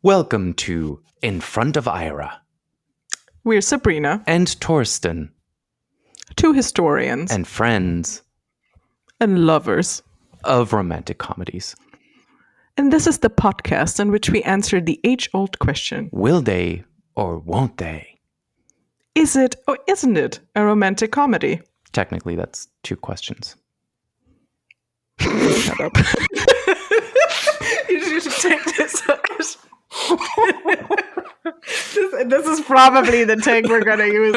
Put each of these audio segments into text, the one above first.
Welcome to In Front of Ira. We're Sabrina. And Torsten. Two historians. And friends. And lovers. Of romantic comedies. And this is the podcast in which we answer the age-old question. Will they or won't they? Is it or isn't it a romantic comedy? Technically, that's two questions. Shut up. You should take this out. This is probably the take we're going to use.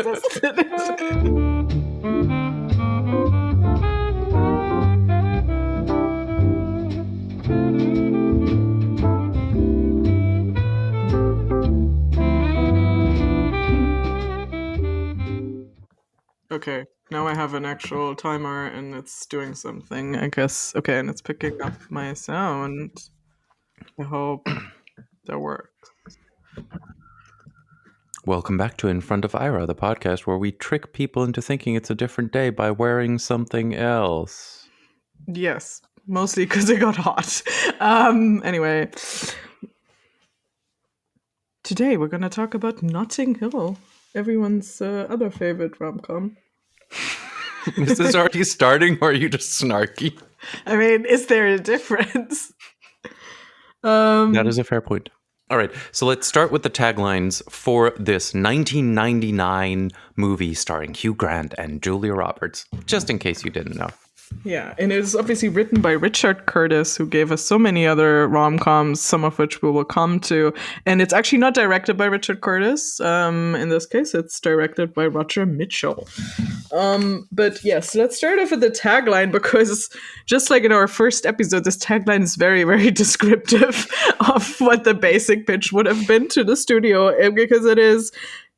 Okay, now I have an actual timer and it's doing something, I guess. Okay, and it's picking up my sound. I hope that works. Welcome back to In Front of Ira, the podcast where we trick people into thinking it's a different day by wearing something else. Yes, mostly because it got hot. Anyway, today we're going to talk about Notting Hill, everyone's other favorite rom-com. Is this already starting, or are you just snarky? I mean, is there a difference? That is a fair point. All right, so let's start with the taglines for this 1999 movie starring Hugh Grant and Julia Roberts, just in case you didn't know. Yeah, and it is obviously written by Richard Curtis, who gave us so many other rom-coms, some of which we will come to. And it's actually not directed by Richard Curtis. In this case, it's directed by Roger Mitchell. But yes, let's start off with the tagline, because just like in our first episode, this tagline is very, very descriptive of what the basic pitch would have been to the studio, because it is: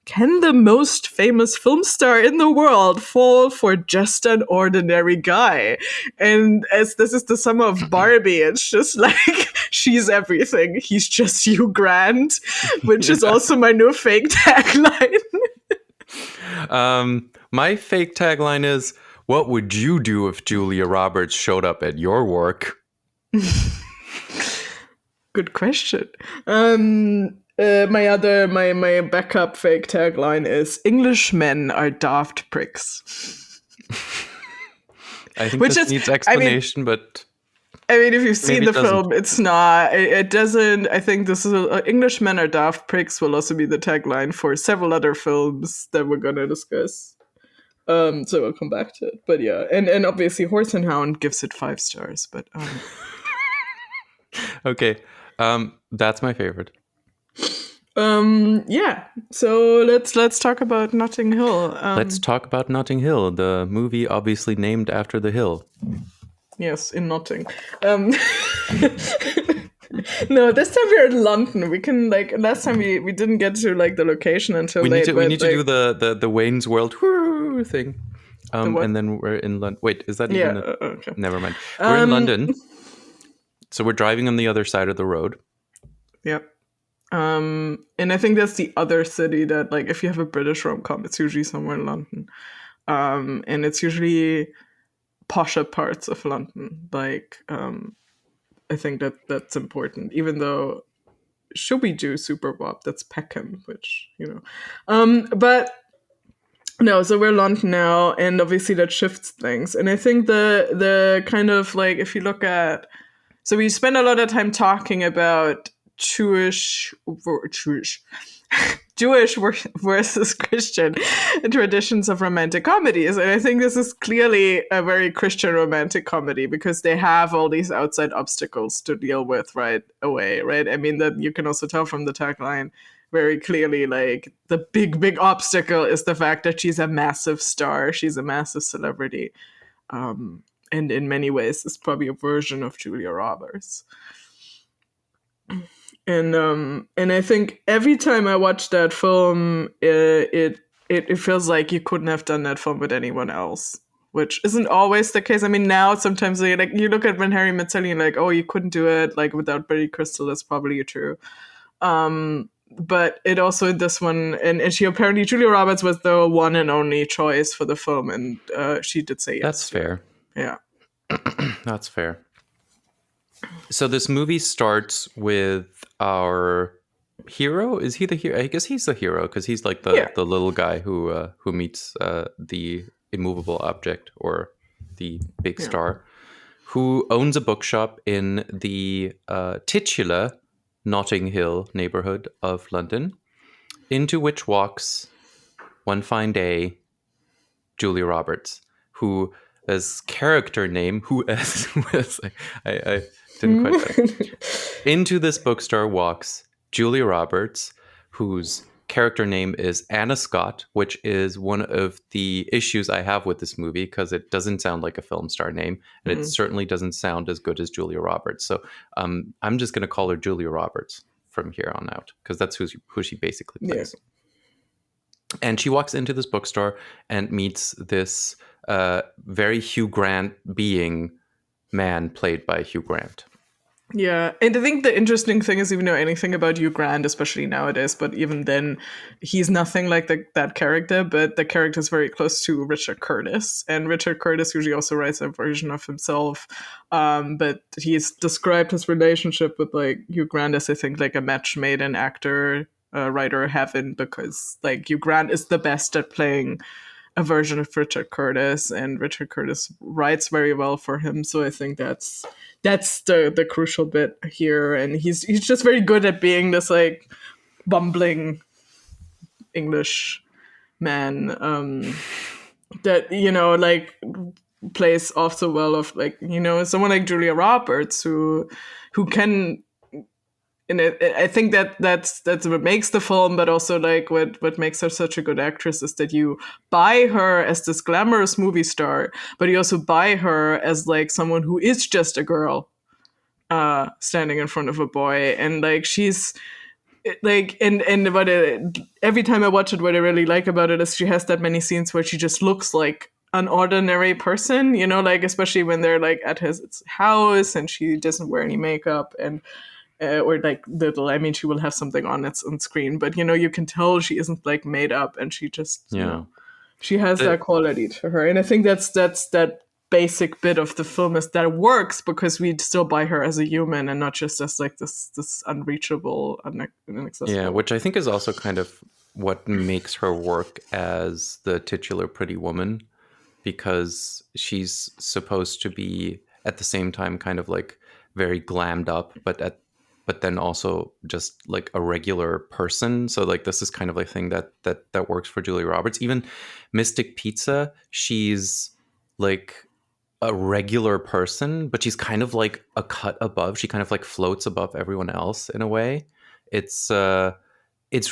can the most famous film star in the world fall for just an ordinary guy? And as this is the summer of Barbie, it's just like, she's everything. He's just Hugh Grant, which is also my new fake tagline. My fake tagline is, what would you do if Julia Roberts showed up at your work? Good question. My backup fake tagline is, Englishmen are daft pricks. I think this needs explanation, but I mean, if you've seen the film, it's not. It doesn't. I think this is Englishmen are daft pricks will also be the tagline for several other films that we're gonna discuss. So we'll come back to it. But yeah, and obviously Horse and Hound gives it 5 stars. But okay, that's my favorite. Yeah. So let's talk about Notting Hill. Let's talk about Notting Hill, the movie obviously named after the hill. Yes, in Notting. No, this time we're in London. We can, like, last time we didn't get to like the location until we late. We need to do the Wayne's World thing. And then we're in London. Wait, is that even? Okay. Never mind. We're in London, so we're driving on the other side of the road. Yep. And I think that's the other city that, like, if you have a British rom-com, it's usually somewhere in London. And it's usually posher parts of London. Like, I think that's important, even though should we do Super Bob? That's Peckham, which, you know. But no, so we're London now, and obviously that shifts things. And I think the kind of, like, if you look at, so we spend a lot of time talking about Jewish versus Christian traditions of romantic comedies. And I think this is clearly a very Christian romantic comedy, because they have all these outside obstacles to deal with right away, right? I mean, that you can also tell from the tagline very clearly, like, the big obstacle is the fact that she's a massive star. She's a massive celebrity. And in many ways is probably a version of Julia Roberts. And I think every time I watch that film, it feels like you couldn't have done that film with anyone else, which isn't always the case. I mean, now sometimes like you look at When Harry Met Sally and like, oh, you couldn't do it like without Billy Crystal. That's probably true. But it also, this one, and she apparently, Julia Roberts was the one and only choice for the film, and she did say yes. That's fair. Yeah. That's fair. So this movie starts with our hero? Is he the hero? I guess he's the hero because he's like Yeah. the little guy who meets the immovable object or the big Yeah. star, who owns a bookshop in the titular Notting Hill neighborhood of London, into which walks one fine day Julia Roberts, who as character name, who as I didn't quite get it. Into this bookstore walks Julia Roberts, whose character name is Anna Scott, which is one of the issues I have with this movie because it doesn't sound like a film star name, and it certainly doesn't sound as good as Julia Roberts. So I'm just going to call her Julia Roberts from here on out because that's who she basically plays. Yeah. And she walks into this bookstore and meets this very Hugh Grant being man played by Hugh Grant. Yeah, and I think the interesting thing is, even know anything about Hugh Grant, especially nowadays, but even then, he's nothing like that character. But the character is very close to Richard Curtis, and Richard Curtis usually also writes a version of himself. But he's described his relationship with like Hugh Grant as, I think, like a match made in actor writer heaven, because like Hugh Grant is the best at playing a version of Richard Curtis, and Richard Curtis writes very well for him. So I think that's the crucial bit here, and he's just very good at being this like bumbling English man that like plays off so well of like someone like Julia Roberts who can. And I think that's what makes the film, but also like what makes her such a good actress is that you buy her as this glamorous movie star, but you also buy her as like someone who is just a girl standing in front of a boy, and like she's like and what every time I watch it, what I really like about it is she has that many scenes where she just looks like an ordinary person, like especially when they're like at his house and she doesn't wear any makeup and. Or like little, I mean, she will have something on screen, but you can tell she isn't like made up, and she just, she has that quality to her, and I think that's that basic bit of the film is that it works because we still buy her as a human and not just as like this unreachable, inaccessible. Yeah, which I think is also kind of what makes her work as the titular pretty woman, because she's supposed to be at the same time kind of like very glammed up, but then also just like a regular person. So like this is kind of like a thing that works for Julia Roberts. Even Mystic Pizza, she's like a regular person, but she's kind of like a cut above. She kind of like floats above everyone else in a way. It's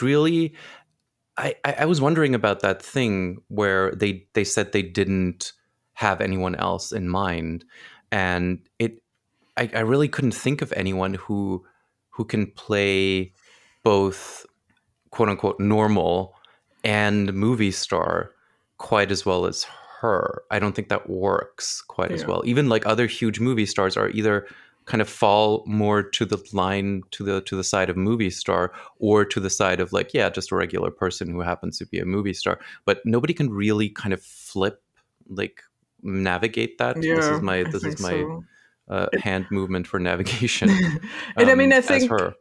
really. I was wondering about that thing where they said they didn't have anyone else in mind, and I really couldn't think of anyone who can play both quote unquote normal and movie star quite as well as her. I don't think that works quite as well. Even like other huge movie stars are either kind of fall more to the line to the side of movie star or to the side of like just a regular person who happens to be a movie star, but nobody can really kind of flip like navigate that. This is my So. hand movement for navigation. And I mean, I think as her.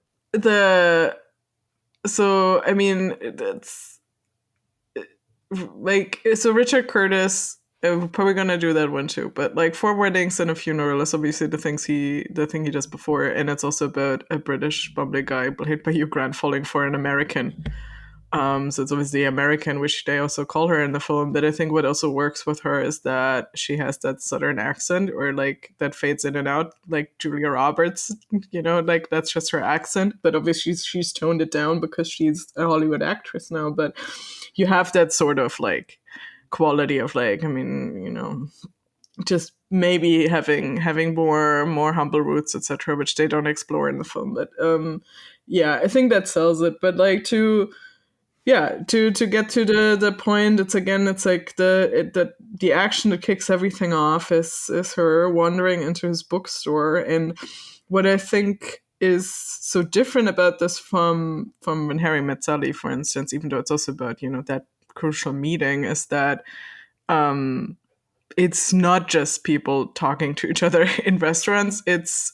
that's like, so Richard Curtis, we're probably gonna do that one too, but like Four Weddings and a Funeral is obviously the thing he does before, and it's also about a British bumbling guy played by Hugh Grant falling for an American. So it's obviously American, which they also call her in the film. But I think what also works with her is that she has that Southern accent, or like that fades in and out, like Julia Roberts. Like that's just her accent. But obviously she's toned it down because she's a Hollywood actress now. But you have that sort of like quality of like, I mean, just maybe having more humble roots, etc., which they don't explore in the film. But I think that sells it. But like to get to the point, it's like the action that kicks everything off is her wandering into his bookstore. And what I think is so different about this from When Harry Met Sally, for instance, even though it's also about that crucial meeting, is that it's not just people talking to each other in restaurants. It's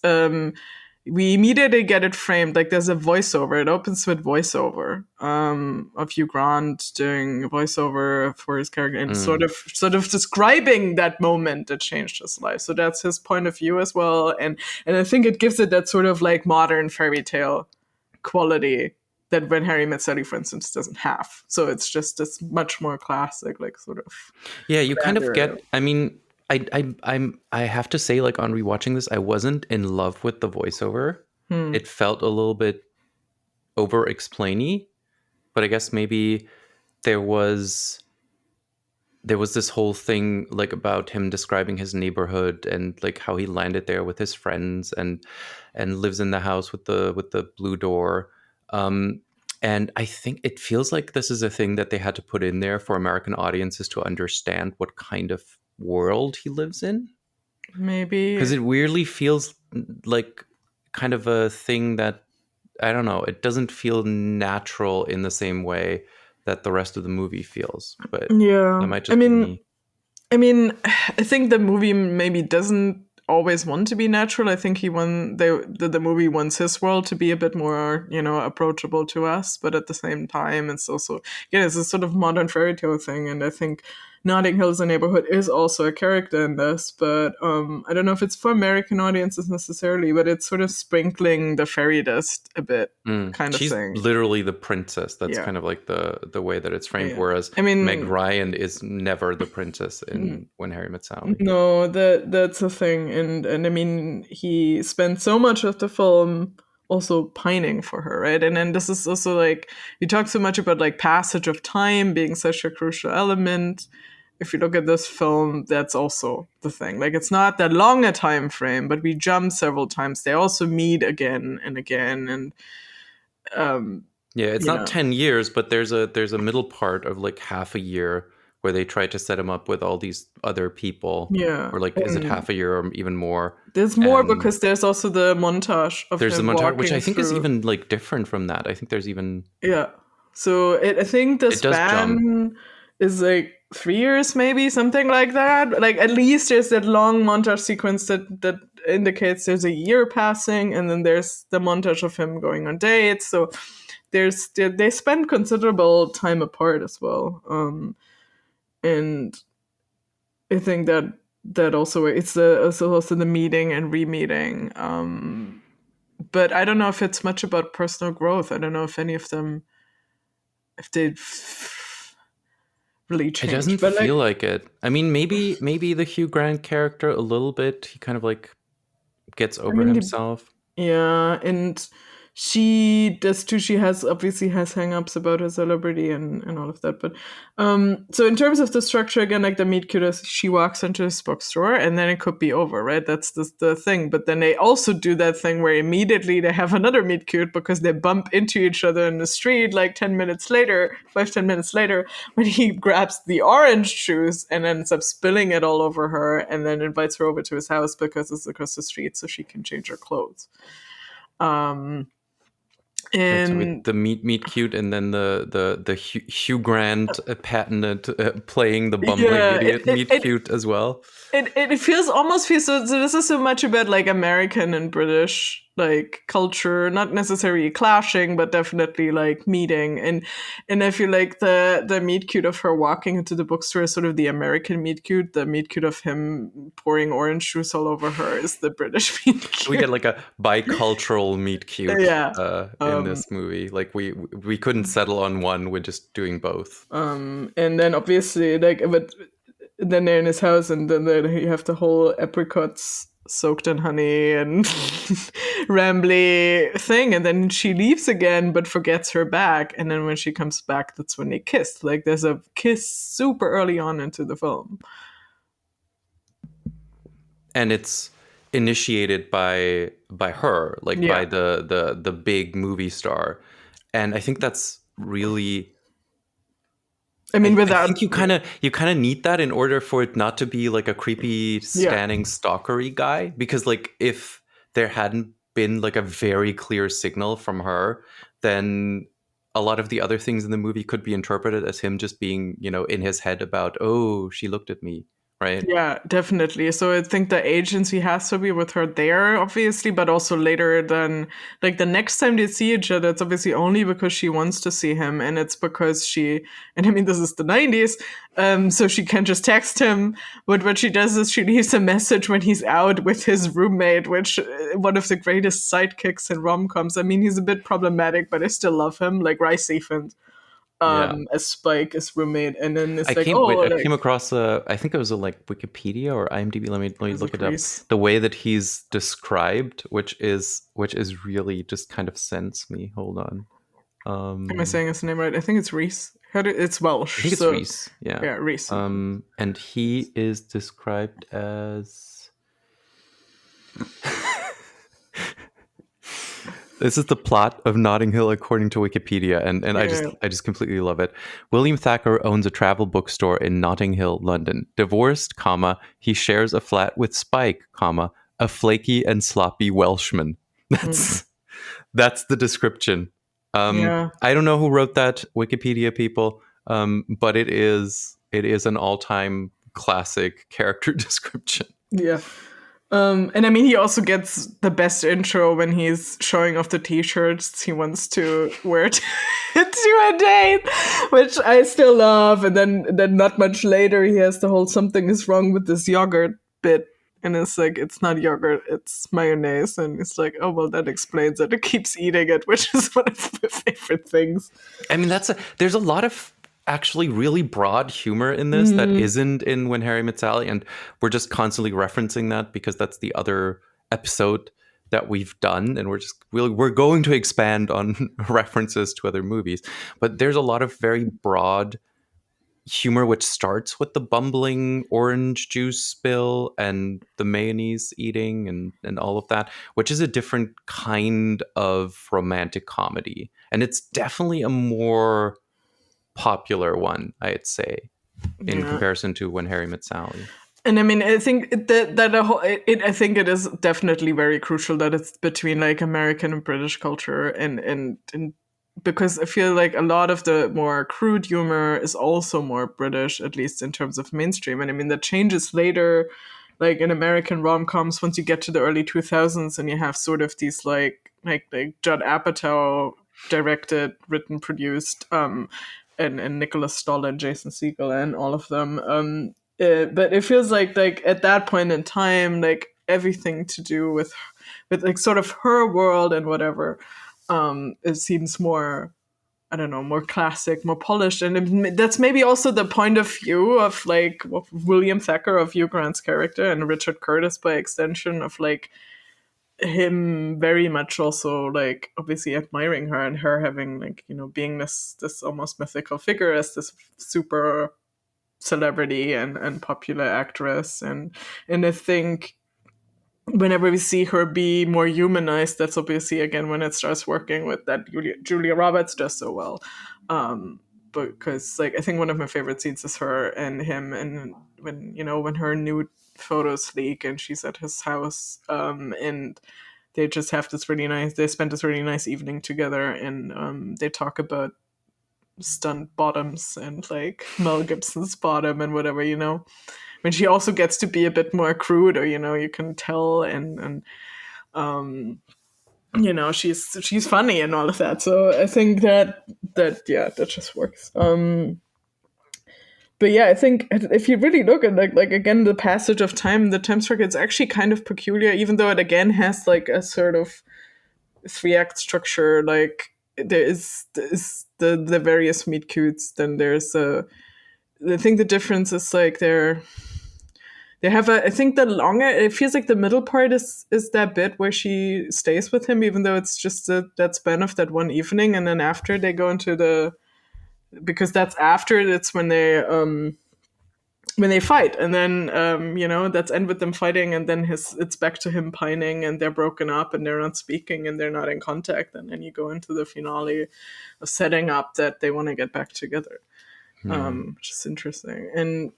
we immediately get it framed like there's a voiceover. It opens with voiceover of Hugh Grant doing a voiceover for his character and sort of describing that moment that changed his life. So that's his point of view as well, and I think it gives it that sort of like modern fairy tale quality that When Harry Met Sally, for instance, doesn't have. So it's just this much more classic, like sort of. Yeah, you kind of grander. get. I mean, I have to say, like on rewatching this, I wasn't in love with the voiceover. It felt a little bit over explainy, but I guess maybe there was this whole thing like about him describing his neighborhood and like how he landed there with his friends and lives in the house with the blue door. And I think it feels like this is a thing that they had to put in there for American audiences to understand what kind of world he lives in, because Maybe. it weirdly feels like kind of a thing that, I don't know, it doesn't feel natural in the same way that the rest of the movie feels, but that Yeah. might I just be mean, me. I mean, I think the movie maybe doesn't always want to be natural. I think the movie wants his world to be a bit more, approachable to us. But at the same time, it's also, it's a sort of modern fairy tale thing. And I think Notting Hill's a neighborhood is also a character in this. But I don't know if it's for American audiences necessarily, but it's sort of sprinkling the fairy dust a bit, kind of She's thing. literally the princess. That's Yeah. kind of like the way that it's framed. Yeah. Whereas I Meg mean, Ryan is never the princess in When Harry Met Sally. no, that's a thing, and I mean, he spent so much of the film also pining for her, right? And then this is also like you talk so much about like passage of time being such a crucial element. If you look at this film, that's also the thing. Like it's not that long a time frame, but we jump several times. They also meet again and again, and um, Yeah, it's you not know, 10 years, but there's a middle part of like half a year where they try to set him up with all these other people. yeah, Or like, is it and half a year or even more? there's more And because there's also the montage of there's the him montage, which I walking think is through. even like different from that. I think there's even, Yeah. So I think the it does jump. span is like 3 years, maybe something like that. Like at least there's that long montage sequence that indicates there's a year passing, and then there's the montage of him going on dates. So they spend considerable time apart as well. And I think that also it's also the meeting and re-meeting. But I don't know if it's much about personal growth. I don't know if any of them if they really It changed. doesn't But feel like, like it. I mean, maybe the Hugh Grant character a little bit. He kind of like gets I over mean, himself. yeah, and she does too. She has obviously has hangups about her celebrity and all of that. But so in terms of the structure again, like the meet cute, she walks into this bookstore and then it could be over, right? That's the thing. But then they also do that thing where immediately they have another meet cute because they bump into each other in the street like 10 minutes later, 5-10 minutes later, when he grabs the orange juice and ends up spilling it all over her and then invites her over to his house because it's across the street so she can change her clothes. Um, Right, so with and the meet cute, and then the Hugh Grant patented playing the bumbling yeah, idiot meet cute as well. it feels almost feels so this is so much about like American and British like culture, not necessarily clashing, but definitely like meeting. And I feel like the meet cute of her walking into the bookstore is sort of the American meet cute. The meet cute of him pouring orange juice all over her is the British meet We get cute. like a bicultural meet cute Yeah. in Um, this movie. Like we couldn't settle on one. We're just doing both. and then obviously like but then they're in his house and then you have the whole apricots soaked in honey and rambly thing, and then she leaves again but forgets her bag, and then when she comes back that's when they kiss. Like there's a kiss super early on into the film. And it's initiated by her, like Yeah. by the big movie star. And I think that's really, I mean I without think you kind of need that in order for it not to be like a creepy yeah. standing stalkery guy, because like if there hadn't been like a very clear signal from her, then a lot of the other things in the movie could be interpreted as him just being, in his head about, oh, she looked at me, right? Yeah, definitely. So I think the agency has to be with her there, obviously, but also later than like the next time they see each other, it's obviously only because she wants to see him, and it's because and I mean, this is the 90s, so she can just text him. But what she does is she leaves a message when he's out with his roommate, which one of the greatest sidekicks in rom-coms. I mean, he's a bit problematic, but I still love him, like Rice Ifans Yeah. as Spike, as roommate, and then it's I like, came oh, wait, I like came across a I think it was a like Wikipedia or IMDb. Let me as a look it up. Reese. The way that he's described, which is really just kind of sends me. Hold on. Am I Um saying his name right? I think it's Reese. It's I Welsh, think it's so Reese. Yeah. yeah, Reese. Okay. And he is described as this is the plot of Notting Hill according to Wikipedia, and I just Yeah. I just completely love it. William Thacker owns a travel bookstore in Notting Hill, London. Divorced, he shares a flat with Spike, a flaky and sloppy Welshman. Mm. That's the description. Yeah. I don't know who wrote that, Wikipedia people, but it is an all-time classic character description. Yeah. And I mean, he also gets the best intro when he's showing off the t-shirts he wants to wear to a date, which I still love. And then not much later, he has the whole "something is wrong with this yogurt" bit. And it's like, it's not yogurt, it's mayonnaise. And it's like, oh, well, that explains it. It keeps eating it, which is one of my favorite things. I mean, there's a lot of actually really broad humor in this that Mm, isn't in When Harry Met Sally, and we're just constantly referencing that because that's the other episode that we've done, and we're going to expand on references to other movies. But there's a lot of very broad humor which starts with the bumbling orange juice spill and the mayonnaise eating and all of that, which is a different kind of romantic comedy, and it's definitely a more popular one, I'd say, in yeah. comparison to When Harry Met Sally. And I mean, I think I think it is definitely very crucial that it's between like American and British culture, and because I feel like a lot of the more crude humor is also more British, at least in terms of mainstream. And I mean, that changes later, like in American rom coms, once you get to the early 2000s, and you have sort of these like Judd Apatow directed, written, produced, and Nicholas Stoll and Jason Segel and all of them. But it feels like at that point in time, like everything to do with like sort of her world and whatever, it seems more, I don't know, more classic, more polished, and that's maybe also the point of view of like of William Thacker, of Hugh Grant's character, and Richard Curtis by extension, of like him very much also like obviously admiring her, and her having like, you know, being this almost mythical figure as this super celebrity and popular actress. And I think whenever we see her be more humanized, that's obviously again when it starts working with that Julia Roberts does so well. Because like I think one of my favorite scenes is her and him, and when, you know, when her nude photos leak and she's at his house, and they spend this really nice evening together, and they talk about stunt bottoms and like Mel Gibson's bottom and whatever, you know. When she also gets to be a bit more crude, or, you know, you can tell, and you know, she's funny and all of that. So I think that yeah, that just works. But yeah, I think if you really look at like again the passage of time, the time structure, it's actually kind of peculiar, even though it again has like a sort of three-act structure. Like there is the various meet cutes, then there's I think the difference is like they have I think the longer, it feels like the middle part is that bit where she stays with him, even though it's just that span of that one evening, and then after they go into because that's when they fight, and then you know, that's end with them fighting, and then it's back to him pining, and they're broken up, and they're not speaking, and they're not in contact, and then you go into the finale of setting up that they want to get back together, which is interesting. And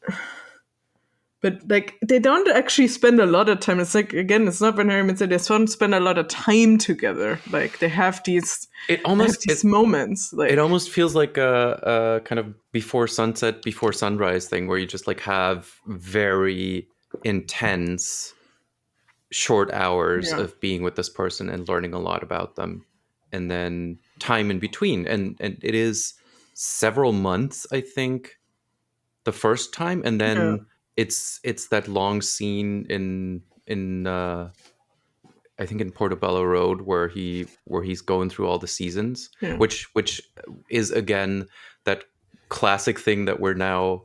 but like they don't actually spend a lot of time. It's like, again, it's not when Harry said they don't spend a lot of time together. Like they have these moments. Like it almost feels like a kind of before sunset, before sunrise thing, where you just like have very intense short hours of being with this person and learning a lot about them, and then time in between, and it is several months, I think, the first time, and then it's that long scene in I think in Portobello Road where he's going through all the seasons, which is again that classic thing that we're now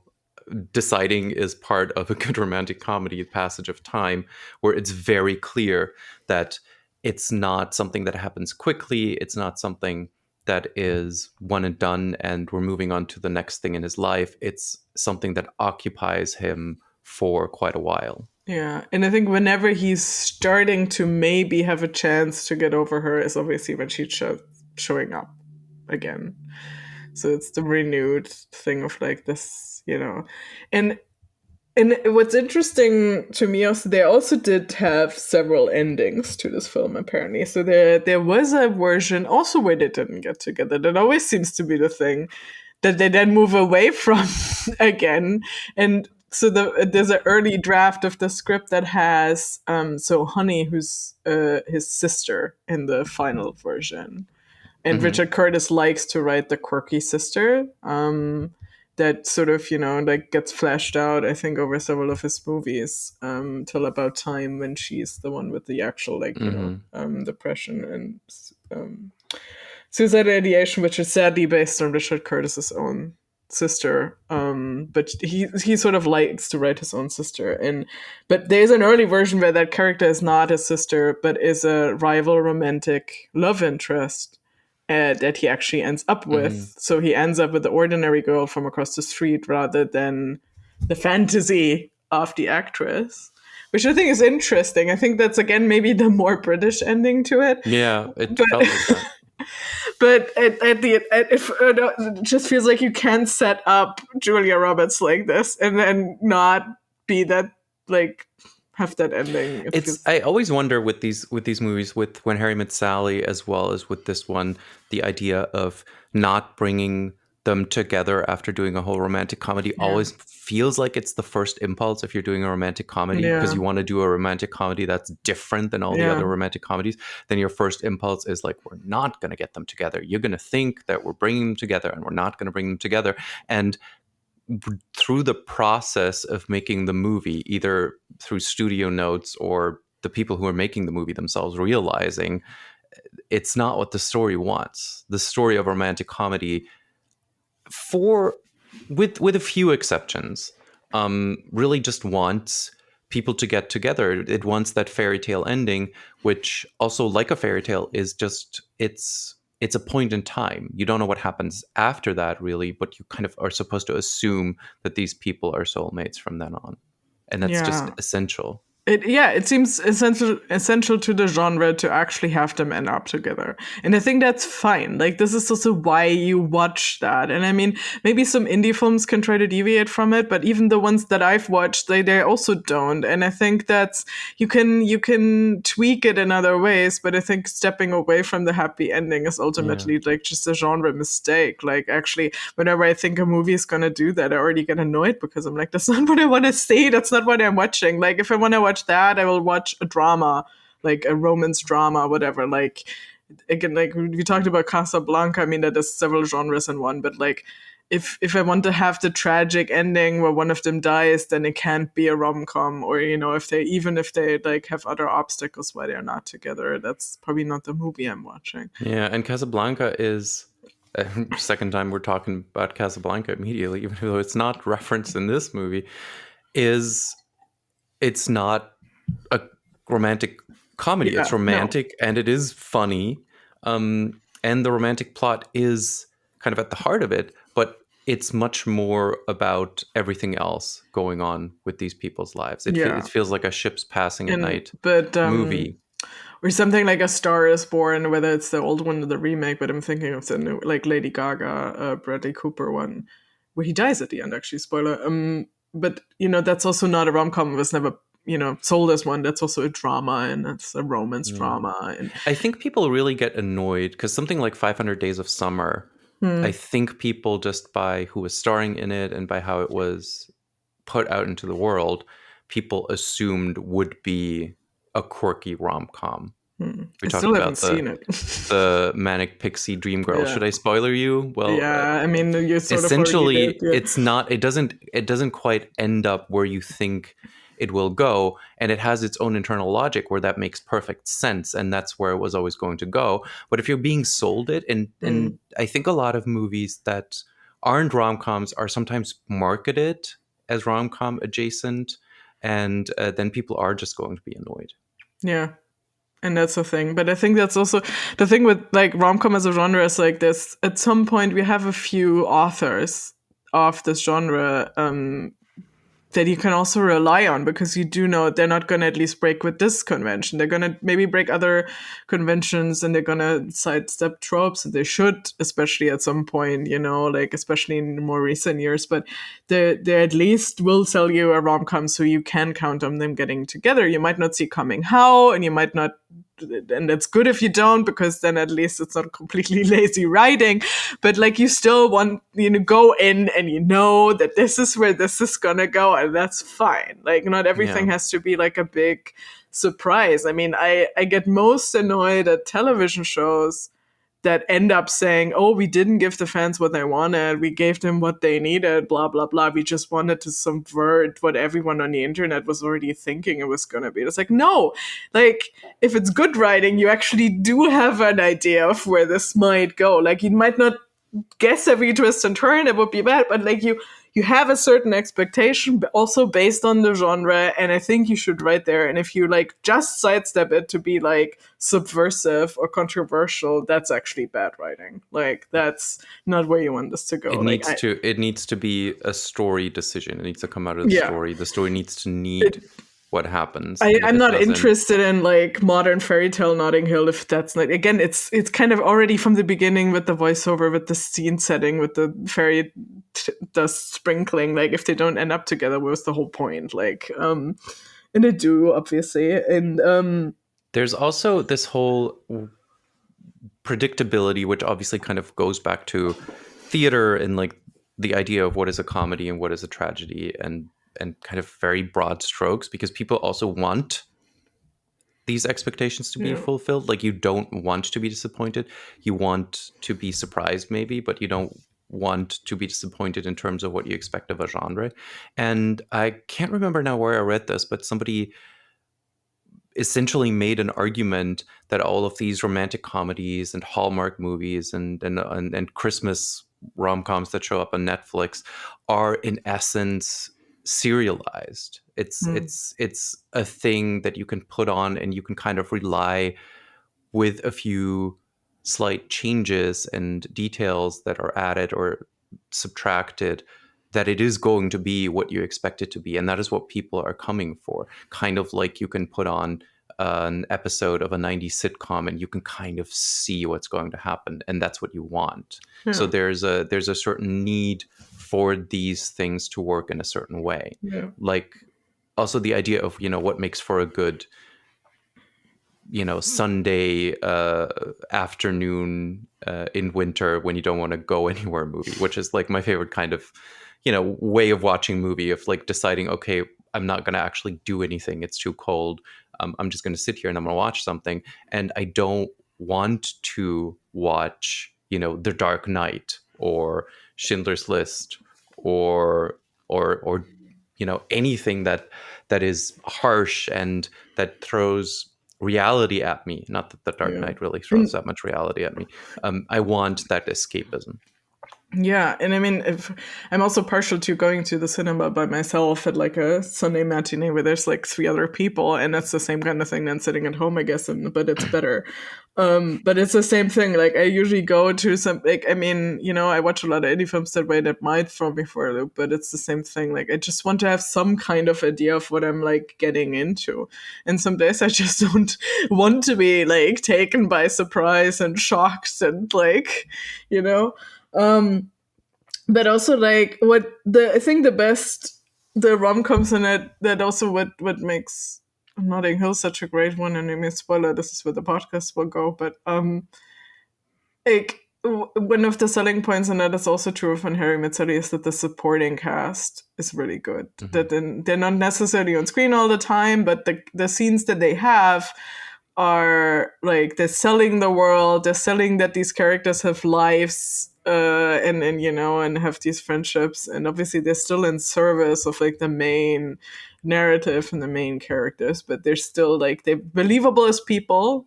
deciding is part of a good romantic comedy, passage of time, where it's very clear that it's not something that happens quickly. It's not something that is one and done and we're moving on to the next thing in his life. It's something that occupies him for quite a while. Yeah, and I think whenever he's starting to maybe have a chance to get over her is obviously when she's showing up again. So it's the renewed thing of like this, and what's interesting to me also, they also did have several endings to this film apparently. So there was a version also where they didn't get together. That always seems to be the thing that they then move away from again. And so there's an early draft of the script that has so Honey, who's his sister in the final version. And Richard Curtis likes to write the quirky sister that sort of, like gets fleshed out, I think, over several of his movies till about time when she's the one with the actual, like, depression and suicidal ideation, which is sadly based on Richard Curtis's own sister. But he sort of likes to write his own sister. But there's an early version where that character is not his sister, but is a rival romantic love interest that he actually ends up with. So he ends up with the ordinary girl from across the street rather than the fantasy of the actress, which I think is interesting. I think that's, again, maybe the more British ending to it. Yeah, it felt like that. But it just feels like you can't set up Julia Roberts like this and then not be that, like, have that ending. I always wonder with these movies, with When Harry Met Sally as well as with this one, the idea of not bringing them together after doing a whole romantic comedy always feels like it's the first impulse if you're doing a romantic comedy, because you want to do a romantic comedy that's different than all the other romantic comedies. Then your first impulse is like, we're not going to get them together. You're going to think that we're bringing them together and we're not going to bring them together. And through the process of making the movie, either through studio notes or the people who are making the movie themselves realizing it's not what the story wants. The story of romantic comedy, with a few exceptions, really just wants people to get together. It wants that fairy tale ending, which also, like a fairy tale, is just it's a point in time. You don't know what happens after that, really, but you kind of are supposed to assume that these people are soulmates from then on. And that's just essential. It seems essential to the genre to actually have them end up together. And I think that's fine. Like, this is also why you watch that. And I mean, maybe some indie films can try to deviate from it, but even the ones that I've watched, they also don't. And I think that's, you can tweak it in other ways, but I think stepping away from the happy ending is ultimately like just a genre mistake. Like, actually, whenever I think a movie is going to do that, I already get annoyed because I'm like, that's not what I want to see. That's not what I'm watching. Like, if I want to watch that, I will watch a drama, like a romance drama, whatever. Like, again, like we talked about Casablanca. I mean, that is several genres in one, but like, if I want to have the tragic ending where one of them dies, then it can't be a rom-com. Or, if they like have other obstacles why they're not together, that's probably not the movie I'm watching. Yeah, and Casablanca is second time we're talking about Casablanca immediately, even though it's not referenced in this movie, it's not a romantic comedy. It's romantic and it is funny. And the romantic plot is kind of at the heart of it, but it's much more about everything else going on with these people's lives. It feels like a ship's passing at night movie. Or something like A Star is Born, whether it's the old one or the remake, but I'm thinking of the new, like Lady Gaga, Bradley Cooper one, where he dies at the end, actually, spoiler. but that's also not a rom-com. It was never sold as one. That's also a drama, and it's a romance drama. And I think people really get annoyed because something like 500 Days of Summer, I think people, just by who was starring in it and by how it was put out into the world, people assumed would be a quirky rom-com. We I talked still haven't about seen it. the manic pixie dream girl. Yeah. Should I spoiler you? Well, Yeah, I mean, you sort of already essentially, did. Yeah. it's not. It doesn't quite end up where you think it will go, and it has its own internal logic where that makes perfect sense, and that's where it was always going to go. But if you're being sold it, and I think a lot of movies that aren't rom-coms are sometimes marketed as rom-com adjacent, and then people are just going to be annoyed. Yeah. And that's the thing. But I think that's also the thing with like rom-com as a genre is like this. At some point, we have a few authors of this genre that you can also rely on, because you do know they're not going to at least break with this convention. They're going to maybe break other conventions, and they're going to sidestep tropes, and they should, especially at some point, like especially in more recent years. But they at least will sell you a rom-com, so you can count on them getting together. You might not see coming how, and you might not, and that's good if you don't, because then at least it's not completely lazy writing. But like, you still want go in and that this is where this is gonna go, and that's fine. Like, not everything has to be like a big surprise. I mean, I get most annoyed at television shows that end up saying, oh, we didn't give the fans what they wanted, we gave them what they needed, blah, blah, blah. We just wanted to subvert what everyone on the internet was already thinking it was going to be. It's like, no, like, if it's good writing, you actually do have an idea of where this might go. Like, you might not guess every twist and turn, it would be bad, but like, you have a certain expectation, but also based on the genre, and I think you should write there. And if you like just sidestep it to be like subversive or controversial, that's actually bad writing. Like, that's not where you want this to go. It needs to be a story decision. It needs to come out of the story. The story needs to need what happens. I'm not interested in like modern fairy tale Notting Hill if that's not, again, it's kind of already from the beginning with the voiceover, with the scene setting, with the fairy dust sprinkling. Like, if they don't end up together, what's the whole point? Like, and they do, obviously. And there's also this whole predictability, which obviously kind of goes back to theater and like the idea of what is a comedy and what is a tragedy, and kind of very broad strokes, because people also want these expectations to be fulfilled. Like, you don't want to be disappointed. You want to be surprised maybe, but you don't want to be disappointed in terms of what you expect of a genre. And I can't remember now where I read this, but somebody essentially made an argument that all of these romantic comedies and Hallmark movies and Christmas rom-coms that show up on Netflix are in essence serialized. It's a thing that you can put on and you can kind of rely, with a few slight changes and details that are added or subtracted, that it is going to be what you expect it to be. And that is what people are coming for. Kind of like you can put on an episode of a 90s sitcom and you can kind of see what's going to happen, and that's what you want. So there's a certain need for these things to work in a certain way. Like, also the idea of what makes for a good Sunday afternoon in winter when you don't want to go anywhere movie, which is like my favorite kind of way of watching movie, of like deciding, okay, I'm not going to actually do anything, it's too cold, I'm just going to sit here and I'm going to watch something. And I don't want to watch The Dark Knight or Schindler's List or anything that is harsh and that throws reality at me. Not that The Dark Knight really throws that much reality at me. I want that escapism. Yeah, and I mean, if I'm also partial to going to the cinema by myself at like a Sunday matinee where there's like 3 other people, and that's the same kind of thing than sitting at home, I guess, but it's better. But it's the same thing. Like, I usually go to some, like, I mean, I watch a lot of indie films that way that might throw me for a loop, but it's the same thing. Like, I just want to have some kind of idea of what I'm like getting into. And some days I just don't want to be like taken by surprise and shocked and like, but also like I think the best the rom-coms in it, that also what makes Notting Hill such a great one, and I mean, spoiler, this is where the podcast will go, but like one of the selling points, and that is also true of When Harry Met Sally, is that the supporting cast is really good. That they're not necessarily on screen all the time, but the scenes that they have are like, they're selling the world, they're selling that these characters have lives, and you know, and have these friendships, and obviously they're still in service of like the main narrative and the main characters, but they're still like, they're believable as people,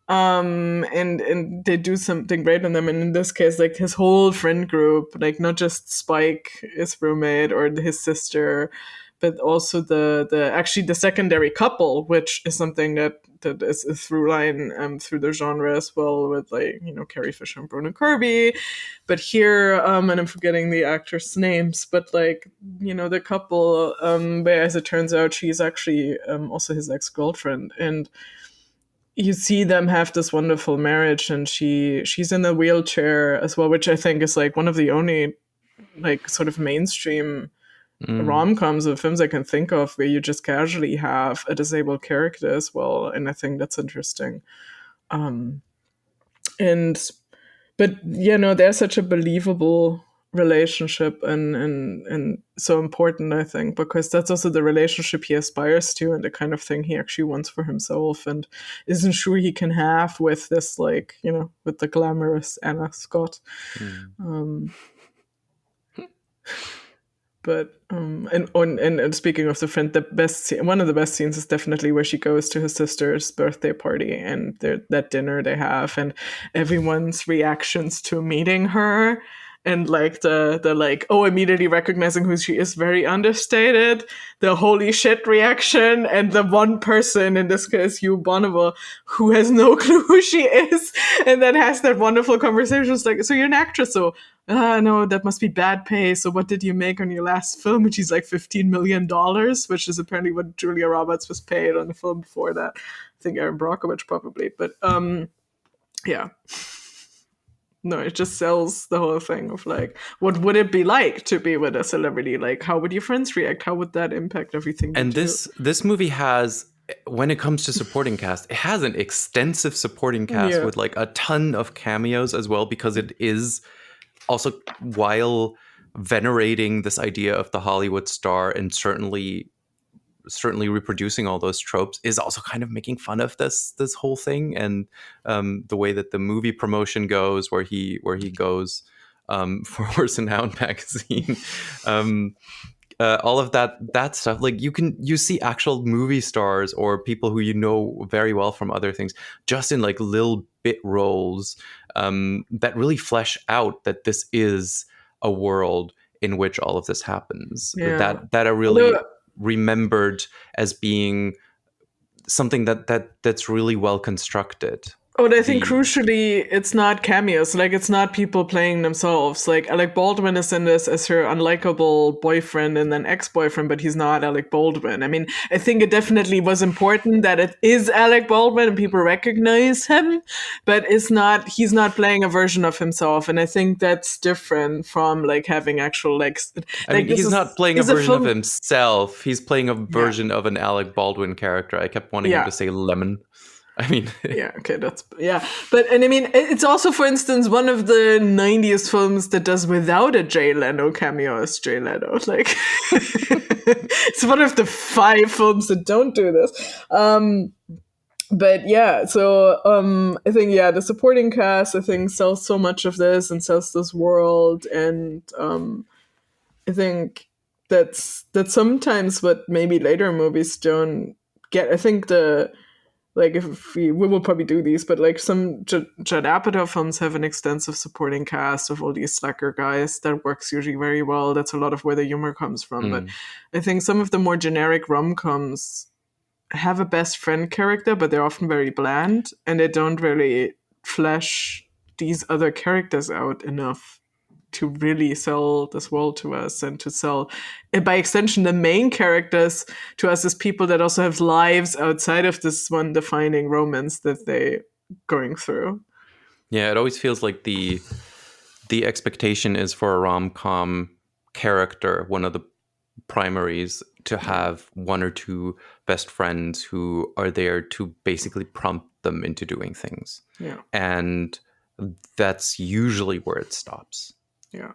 and they do something great on them. And in this case, like his whole friend group, like not just Spike, his roommate, or his sister, but also the actually the secondary couple, which is something that is a through line through the genre as well, with like, you know, Carrie Fisher and Bruno Kirby. But here, and I'm forgetting the actors' names, but like, you know, the couple, where as it turns out, she's actually also his ex-girlfriend, and you see them have this wonderful marriage, and she's in a wheelchair as well, which I think is like one of the only like sort of mainstream rom-coms or films I can think of where you just casually have a disabled character as well, and I think that's interesting. And but you know, they're such a believable relationship, and so important, I think, because that's also the relationship he aspires to, and the kind of thing he actually wants for himself and isn't sure he can have with this, like, you know, with the glamorous Anna Scott. But and speaking of the friend, one of the best scenes is definitely where she goes to his sister's birthday party, and that dinner they have, and everyone's reactions to meeting her, and like the like, oh, immediately recognizing who she is, very understated, the holy shit reaction, and the one person, in this case Hugh Bonneville, who has no clue who she is, and then has that wonderful conversation. It's like, so you're an actress, so no, that must be bad pay. So what did you make on your last film? And she's like $15 million, which is apparently what Julia Roberts was paid on the film before that. I think Aaron Brockovich probably. But yeah. No, it just sells the whole thing of like, what would it be like to be with a celebrity? Like, how would your friends react? How would that impact everything you And do? this movie has, when it comes to supporting cast, it has an extensive supporting cast with like a ton of cameos as well, because it is also, while venerating this idea of the Hollywood star and certainly reproducing all those tropes, is also kind of making fun of this whole thing, and the way that the movie promotion goes, where he goes for Horse and Hound magazine. All of that stuff, like you see actual movie stars or people who you know very well from other things, just in like little bit roles that really flesh out that this is a world in which all of this happens. That are really remembered as being something that's really well constructed. But I think crucially, it's not cameos. Like, it's not people playing themselves. Like, Alec Baldwin is in this as her unlikable boyfriend and then ex-boyfriend, but he's not Alec Baldwin. I mean, I think it definitely was important that it is Alec Baldwin and people recognize him, but he's not playing a version of himself. And I think that's different from like having actual like. I mean, he's not playing a version of himself. He's playing a version of an Alec Baldwin character. I kept wanting him to say Lemon. I mean, okay, and I mean, it's also, for instance, one of the 90s films that does without a Jay Leno cameo as Jay Leno. Like, it's one of the 5 films that don't do this. But yeah, so I think the supporting cast, I think, sells so much of this and sells this world, and I think that's sometimes what maybe later movies don't get. I think like, if we will probably do these, but like some Judd Apatow films have an extensive supporting cast of all these slacker guys that works usually very well. That's a lot of where the humor comes from. But I think some of the more generic rom-coms have a best friend character, but they're often very bland, and they don't really flesh these other characters out enough to really sell this world to us, and to sell, and by extension, the main characters to us as people that also have lives outside of this one defining romance that they're going through. Yeah, it always feels like the expectation is for a rom-com character, one of the primaries to have one or two best friends who are there to basically prompt them into doing things. Yeah. And that's usually where it stops. Yeah.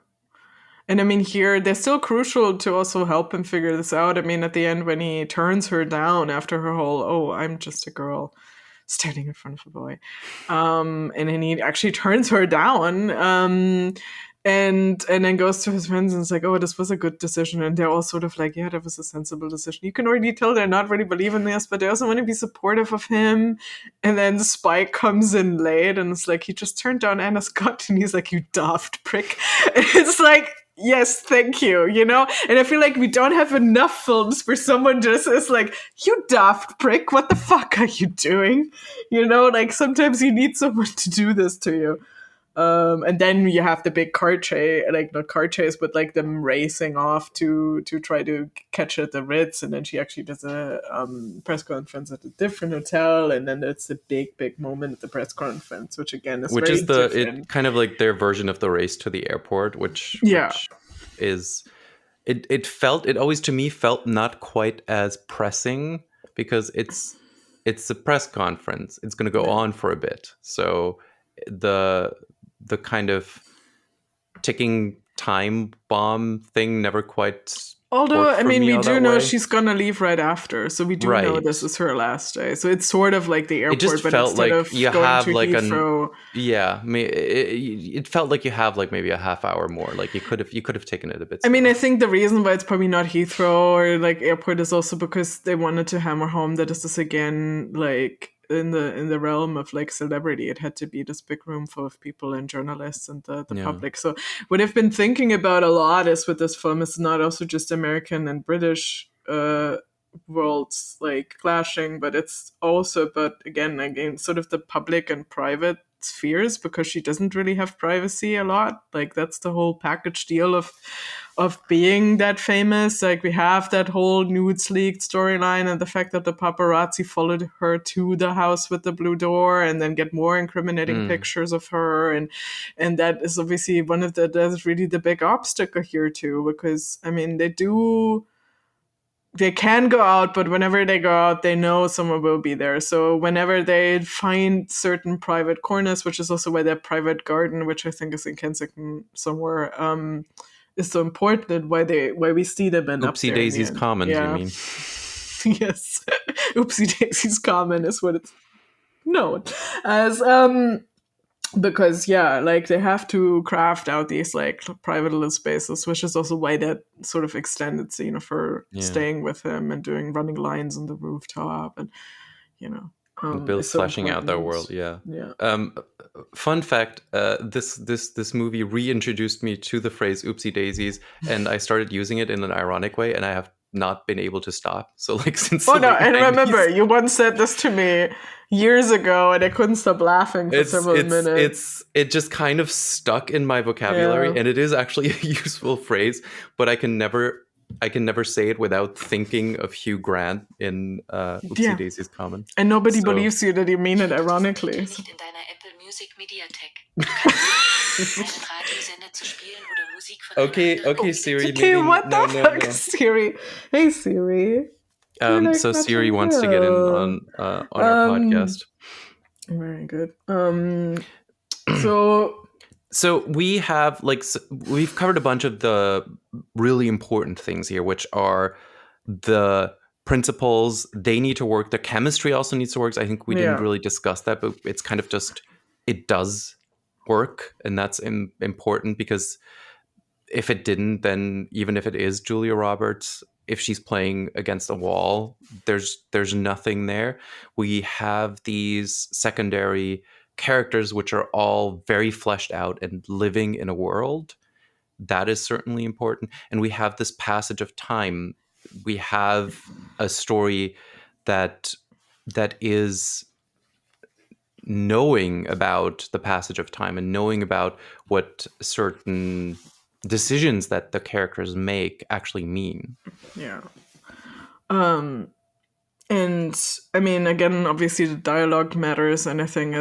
And I mean, here, they're still crucial to also help him figure this out. I mean, at the end, when he turns her down after her whole, oh, I'm just a girl standing in front of a boy. And then he actually turns her down. And then goes to his friends and is like, oh, this was a good decision. And they're all sort of like, yeah, that was a sensible decision. You can already tell they're not really believing this, but they also want to be supportive of him. And then Spike comes in late and it's like, he just turned down Anna Scott. And he's like, you daft prick. And it's like, yes, thank you, you know? And I feel like we don't have enough films where someone just is like, you daft prick, what the fuck are you doing? You know, like sometimes you need someone to do this to you. And then you have the big car chase, like not car chase, but like them racing off to try to catch her at the Ritz. And then she actually does a press conference at a different hotel. And then it's the big moment at the press conference, which again is which very is different. it kind of like their version of the race to the airport, which is it always to me felt not quite as pressing because it's a press conference. It's going to go on for a bit, so the kind of ticking time bomb thing never quite. Although, I mean, we do know way. she's gonna leave right after, so we do know this is her last day. So it's sort of like the airport, it just but felt instead like of you going have to like Heathrow, it felt like you have like maybe a half hour more. Like you could have taken it a bit. I mean, I think the reason why it's probably not Heathrow or like airport is also because they wanted to hammer home that this is again like in the realm of like celebrity. It had to be this big room full of people and journalists and the public. So what I've been thinking about a lot is with this film is not also just American and British worlds like clashing, but it's also but again sort of the public and private spheres, because she doesn't really have privacy a lot. Like that's the whole package deal of being that famous. Like we have that whole nudes leaked storyline and the fact that the paparazzi followed her to the house with the blue door and then get more incriminating pictures of her, and that is obviously one of that's really the big obstacle here too, because I mean they can go out, but whenever they go out, they know someone will be there. So whenever they find certain private corners, which is also why their private garden, which I think is in Kensington somewhere, is so important, why we see them end up there. Oopsie Daisy's Commons, you mean? Yes. Oopsie Daisy's Common is what it's known as. Because like they have to craft out these like private little spaces, which is also why that sort of extended scene of her staying with him and doing running lines on the rooftop, and Bill fleshing out their world. Fun fact: this movie reintroduced me to the phrase "oopsie daisies," and I started using it in an ironic way, and I have not been able to stop. So like since and remember you once said this to me years ago, and I couldn't stop laughing for several minutes. It just kind of stuck in my vocabulary, and it is actually a useful phrase, but I can never say it without thinking of Hugh Grant in Oopsie Daisy's Common. And nobody believes you that you mean it ironically. Okay, Siri. Okay, what the fuck, Siri? Hey, Siri. So Siri wants to get in on our podcast. Very good. So we have we've covered a bunch of the really important things here, which are the principles. They need to work. The chemistry also needs to work. I think we didn't really discuss that, but it's kind of just it does work, and that's important, because if it didn't, then even if it is Julia Roberts, if she's playing against a wall, there's nothing there. We have these secondary characters which are all very fleshed out and living in a world. That is certainly important. And we have this passage of time. We have a story that is knowing about the passage of time and knowing about what certain decisions that the characters make actually mean. Yeah. And I mean, again, obviously the dialogue matters, and I think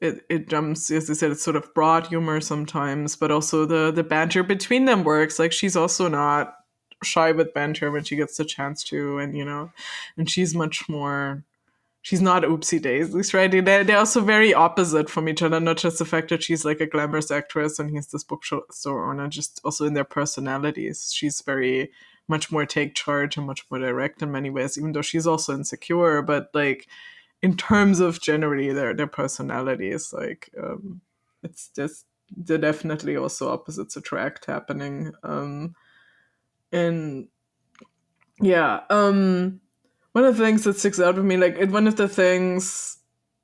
it jumps, as I said, it's sort of broad humor sometimes, but also the banter between them works. Like she's also not shy with banter when she gets the chance to, and and she's much more. She's not Oopsie Daisies, right? They're also very opposite from each other. Not just the fact that she's like a glamorous actress and he's this bookstore owner, just also in their personalities. She's very much more take charge and much more direct in many ways, even though she's also insecure. But like in terms of generally their personalities, like it's just they're definitely also opposites attract happening. And yeah, one of the things that sticks out with me, like one of the things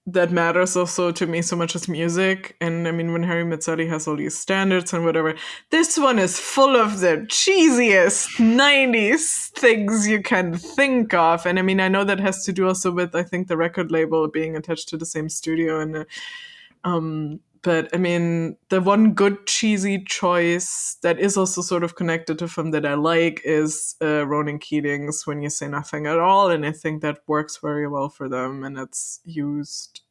that matters also to me so much is music. And I mean, when Harry Met Sally has all these standards and whatever, this one is full of the cheesiest 90s things you can think of. And I mean, I know that has to do also with, I think, the record label being attached to the same studio. And but I mean, the one good cheesy choice that is also sort of connected to film that I like is Ronan Keating's "When You Say Nothing at All," and I think that works very well for them, and it's used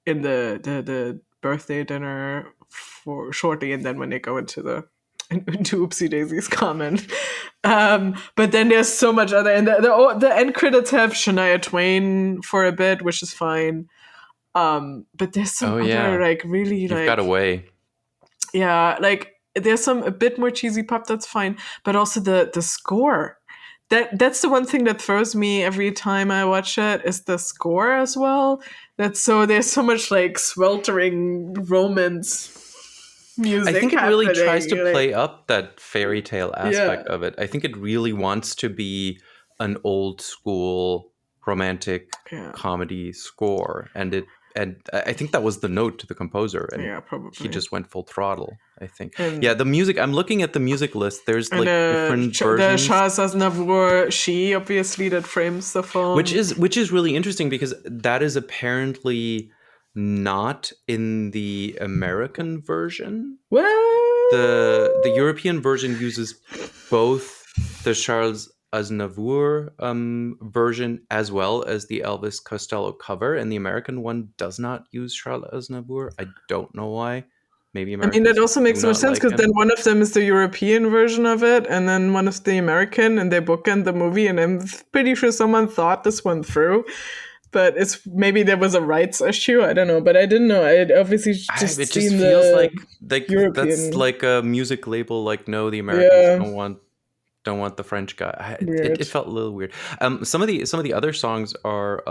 in the birthday dinner for shortly, and then when they go into Oopsie Daisy's comment. But then there's so much other, and the end credits have Shania Twain for a bit, which is fine. But there's some other like really You've like got away. Yeah, like there's some a bit more cheesy pop that's fine, but also the score. That's the one thing that throws me every time I watch it is the score as well. There's so much like sweltering romance music. I think it really tries to like, play up that fairy tale aspect of it. I think it really wants to be an old school romantic comedy score, and I think that was the note to the composer, and probably he just went full throttle. I think. The music. I'm looking at the music list. There's like different versions. The Charles Aznavour, she obviously that frames the film, which is really interesting because that is apparently not in the American version. What? The European version uses both the Charles Aznavour version as well as the Elvis Costello cover, and the American one does not use Charles Aznavour. I don't know why. Maybe Americans. I mean, that also makes more sense because then one of them is the European version of it, and then one is the American, and they bookend the movie. And I'm pretty sure someone thought this one through, but it's maybe there was a rights issue. I don't know, but I didn't know. I obviously just it just feels like European. That's like a music label. Like, no, the Americans don't want the French guy. It felt a little weird. Some of the other songs are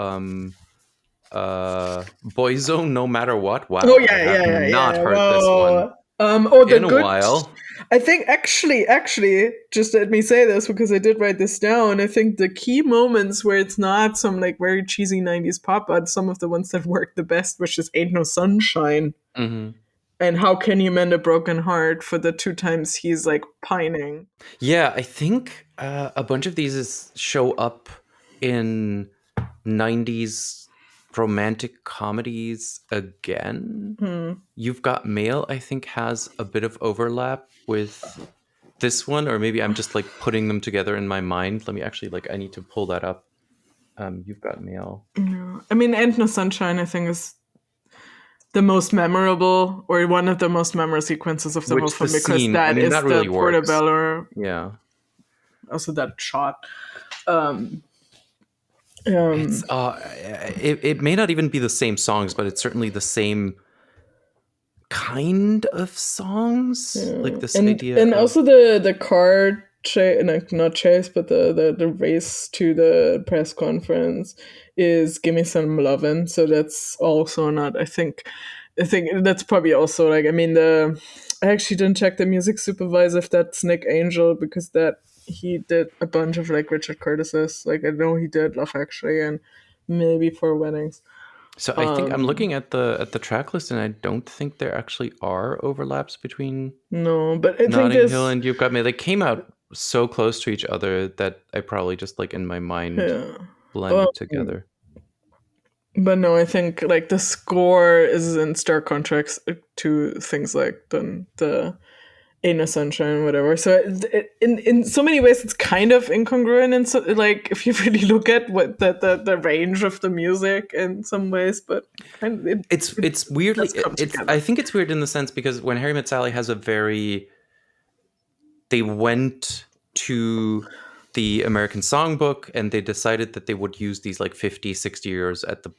Boyzone, No Matter What. Wow. Oh yeah, I have not heard this one. In a while. I think actually, just let me say this because I did write this down. I think the key moments where it's not some like very cheesy 90s pop, but some of the ones that work the best, which is Ain't No Sunshine. Mm-hmm. And How Can You Mend a Broken Heart for the 2 times he's like pining. Yeah, I think a bunch of these show up in 90s romantic comedies again. You've Got Mail, I think, has a bit of overlap with this one, or maybe I'm just like putting them together in my mind. Let me actually I need to pull that up. You've Got Mail. Yeah. I mean, Ain't No Sunshine, I think, is the most memorable, or one of the most memorable sequences of the whole film, because that is the really portobello. Yeah. Also that shot. It may not even be the same songs, but it's certainly the same kind of songs. Like this idea. And also the car not chase, but the race to the press conference is Gimme Some Lovin'. So that's also not, I think that's probably also like, I mean, I actually didn't check the music supervisor if that's Nick Angel, because that he did a bunch of like Richard Curtis's. Like I know he did Love Actually and maybe Four Weddings. So I think I'm looking at the track list, and I don't think there actually are overlaps between but I Notting Hill and You've Got Me. They came out so close to each other that I probably just like in my mind blended together. But no, I think like the score is in stark contrast to things like the Ain't No Sunshine, whatever. So in so many ways, it's kind of incongruent. And so, like, if you really look at what the range of the music in some ways, but it's weirdly. I think it's weird in the sense because when Harry Met Sally has they went to the American Songbook, and they decided that they would use these like 50, 60 years at that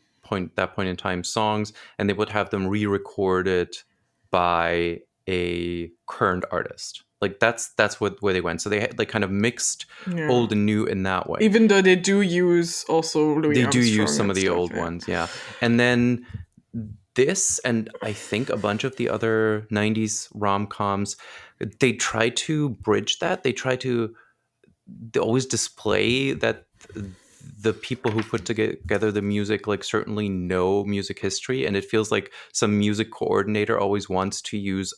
point in time songs, and they would have them re-recorded by a current artist. Like that's where they went. So they had like kind of mixed Yeah. old and new in that way. Even though they do use also Louis They do Armstrong use some and of the stuff, old ones, yeah. And then this, and I think a bunch of the other 90s rom-coms, they try to bridge that. They always display that the people who put together the music like certainly know music history, and it feels like some music coordinator always wants to use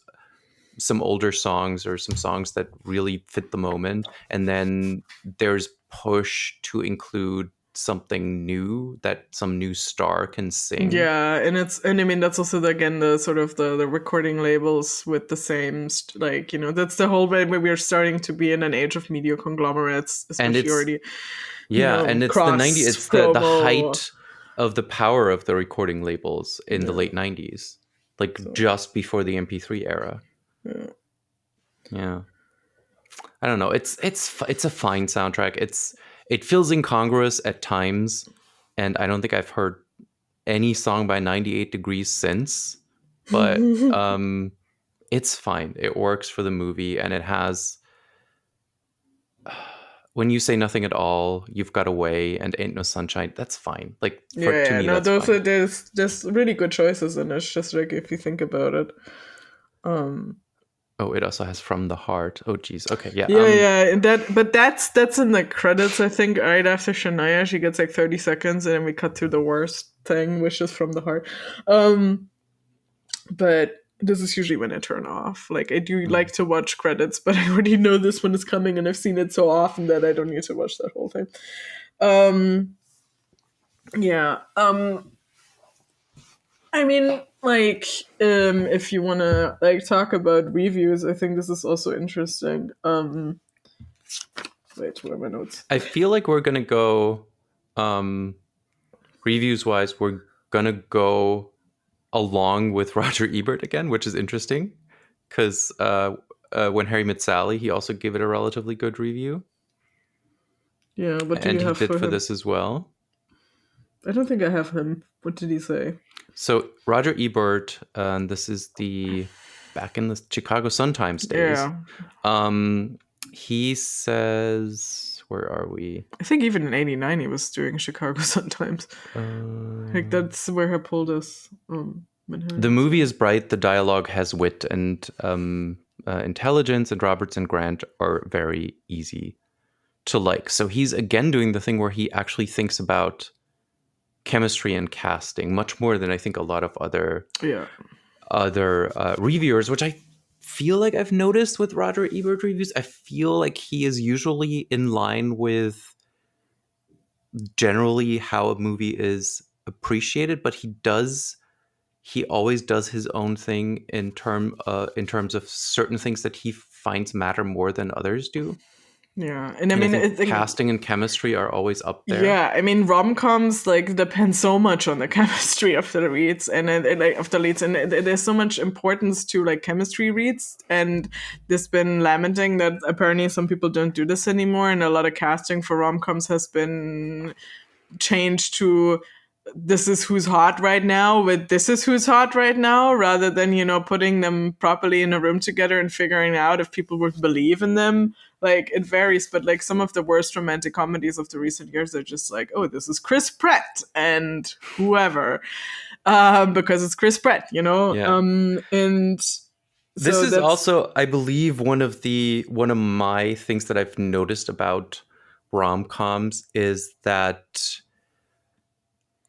some older songs or some songs that really fit the moment, and then there's push to include something new that some new star can sing. Yeah, and I mean that's also again the sort of the recording labels with the same like that's the whole way where we're starting to be in an age of media conglomerates, And especially it's already yeah, and it's the 90s, cross it's the promo. height of the power of the recording labels in the Yeah, late 90s, like so just before the MP3 era. yeah. Yeah. I don't know. It's a fine soundtrack. It feels incongruous at times, and I don't think I've heard any song by 98 Degrees since, but it's fine. It works for the movie, and it has when you say nothing at all, you've got away, and ain't no sunshine. That's fine. Like to Yeah, me, no, that's those fine. are there's really good choices, and it's just like if you think about it. Um, Oh, it also has From the Heart. Oh, geez. Okay, yeah. yeah, yeah, and that's in the credits. I think right after Shania, she gets like 30 seconds, and then we cut to the worst thing, which is From the Heart. But this is usually when I turn off. Like I do like to watch credits, but I already know this one is coming, and I've seen it so often that I don't need to watch that whole thing. Yeah. I mean, like, if you wanna like talk about reviews, I think this is also interesting. Wait, where are my notes? I feel like we're gonna go reviews wise. We're gonna go along with Roger Ebert again, which is interesting because when Harry Met Sally, he also gave it a relatively good review, Yeah, what do and you he have did for for him? this as well. I don't think I have him. What did he say? So Roger Ebert, and this is the back in the Chicago Sun-Times days. Yeah, He says, where are we? I think even in '89 he was doing Chicago sometimes. Like that's where I pulled this. The movie is bright. The dialogue has wit and intelligence, and Roberts and Grant are very easy to like. So he's again doing the thing where he actually thinks about chemistry and casting much more than I think a lot of other Yeah, reviewers, which I feel like I've noticed with Roger Ebert reviews. I feel like he is usually in line with generally how a movie is appreciated, but he always does his own thing in terms of certain things that he finds matter more than others do. yeah, and I And I mean, I think think casting and chemistry are always up there. yeah, I mean, rom-coms like depend so much on the chemistry of the reads and like of the leads, and there's so much importance to like chemistry reads. And there's been lamenting that apparently some people don't do this anymore, and a lot of casting for rom-coms has been changed to this is who's hot right now with this is who's hot right now, rather than putting them properly in a room together and figuring out if people would believe in them. Like it varies, but like some of the worst romantic comedies of the recent years are just like, oh, this is Chris Pratt and whoever, because it's Chris Pratt, Yeah. and This so is that's also, I believe, one of my things that I've noticed about rom-coms is that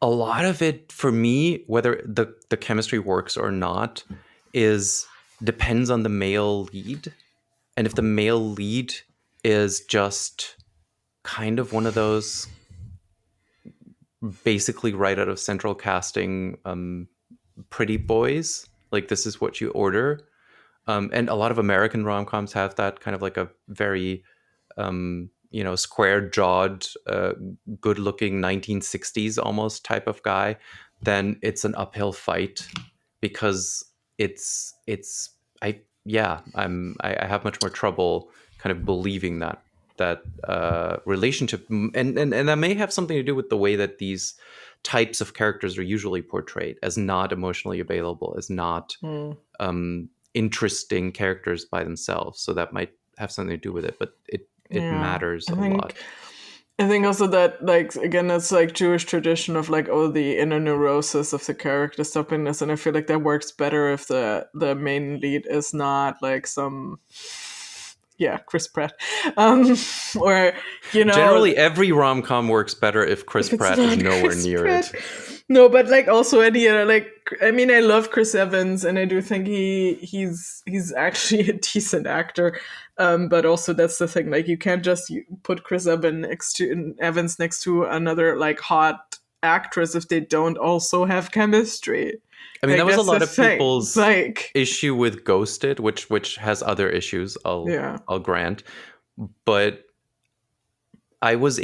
a lot of it for me, whether the chemistry works or not, is depends on the male lead. And if the male lead is just kind of one of those basically right out of central casting pretty boys, like this is what you order. And a lot of American rom-coms have that kind of like a very square-jawed, good-looking 1960s almost type of guy, then it's an uphill fight because it's I yeah I have much more trouble kind of believing that. relationship, and that may have something to do with the way that these types of characters are usually portrayed as not emotionally available, as not interesting characters by themselves. So that might have something to do with it, but it matters a lot. I think also that, like, again, it's like Jewish tradition of like, oh, the inner neurosis of the character stubbornness, and I feel like that works better if the main lead is not like some Chris Pratt, or generally every rom-com works better if Chris Pratt is nowhere Chris near Pratt. it. No, but like also any like, I mean, I love Chris Evans, and I do think he's actually a decent actor. But also that's the thing, like you can't just put Chris Evans next to another like hot actress if they don't also have chemistry. I mean, like, that was a lot of thing. people's like issue with Ghosted, which has other issues. I'll grant, but I was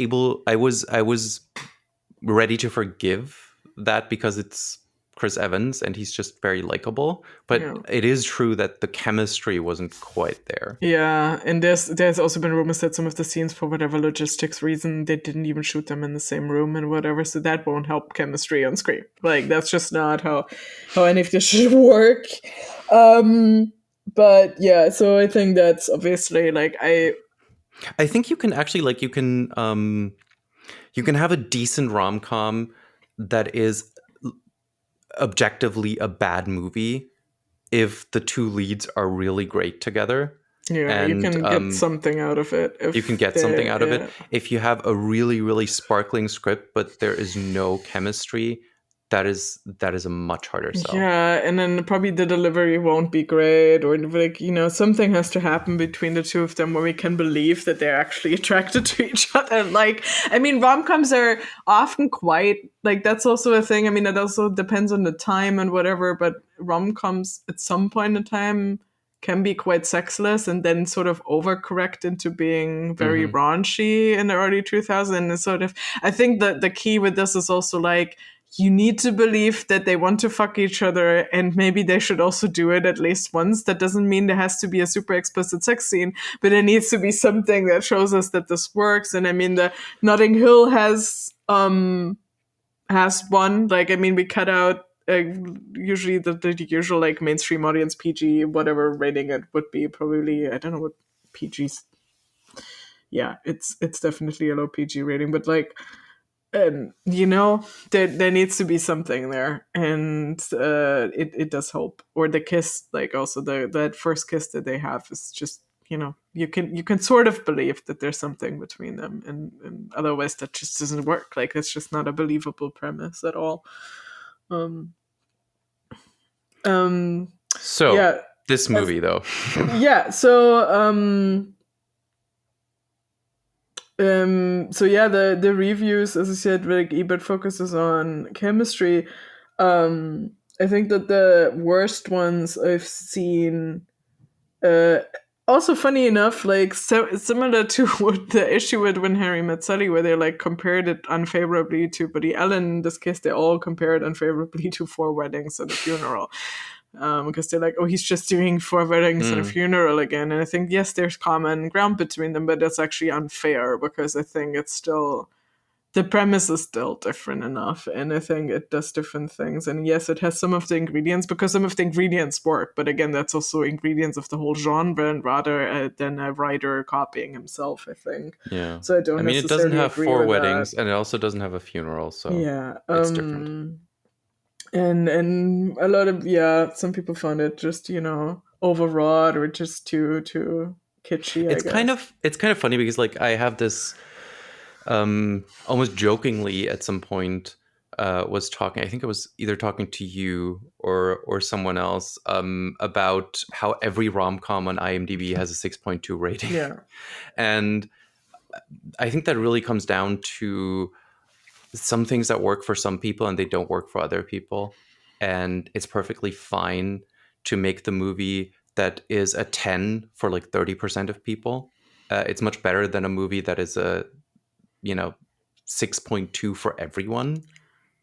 ready to forgive that because it's Chris Evans and he's just very likable. But it is true that the chemistry wasn't quite there. Yeah, and there's also been rumors that some of the scenes, for whatever logistics reason, they didn't even shoot them in the same room and whatever, so that won't help chemistry on screen. Like, that's just not how any of this should work. But yeah, so I think that's obviously like I think you can actually like you can have a decent rom-com that is objectively a bad movie if the two leads are really great together. Yeah, and, you can get something out of it. You can get something out of it. If you have a really, really sparkling script, but there is no chemistry, that is a much harder sell. Yeah, and then probably the delivery won't be great, or like, something has to happen between the two of them where we can believe that they're actually attracted to each other. Like, I mean, rom-coms are often quite, like, that's also a thing. I mean, it also depends on the time and whatever, but rom-coms at some point in time can be quite sexless and then sort of overcorrect into being very raunchy in the early 2000s. And sort of, I think that the key with this is also like, you need to believe that they want to fuck each other, and maybe they should also do it at least once. That doesn't mean there has to be a super explicit sex scene, but there needs to be something that shows us that this works. And I mean, the Notting Hill has one. Like, I mean, we cut out usually the usual like mainstream audience PG whatever rating it would be. Probably, I don't know what PG's. Yeah, it's definitely a low PG rating, but like. And there needs to be something there, and it does help. Or the kiss, like also that first kiss that they have is just you can sort of believe that there's something between them, and otherwise that just doesn't work. Like, it's just not a believable premise at all. So yeah, this movie though. Yeah. So yeah, the reviews, as I said, like Ebert focuses on chemistry. I think that the worst ones I've seen, also funny enough, like similar to what the issue with When Harry Met Sally, where they like compared it unfavorably to Woody Allen. In this case, they all compared unfavorably to Four Weddings and a Funeral. Because they're like, oh, he's just doing Four Weddings and a Funeral again. And I think, yes, there's common ground between them, but that's actually unfair, because I think it's still, the premise is still different enough. And I think it does different things. And yes, it has some of the ingredients, because some of the ingredients work. But again, that's also ingredients of the whole genre, and rather than a writer copying himself, I think. Yeah. So I mean, it doesn't have Four Weddings, and it also doesn't have a funeral. So yeah, it's different. And a lot of some people found it just overwrought or just too kitschy. It's kind of funny because like I have this almost jokingly at some point was talking. I think I was either talking to you or someone else about how every rom-com on IMDb has a 6.2 rating. Yeah, and I think that really comes down to some things that work for some people and they don't work for other people. And it's perfectly fine to make the movie that is a 10 for like 30% of people. It's much better than a movie that is a, 6.2 for everyone.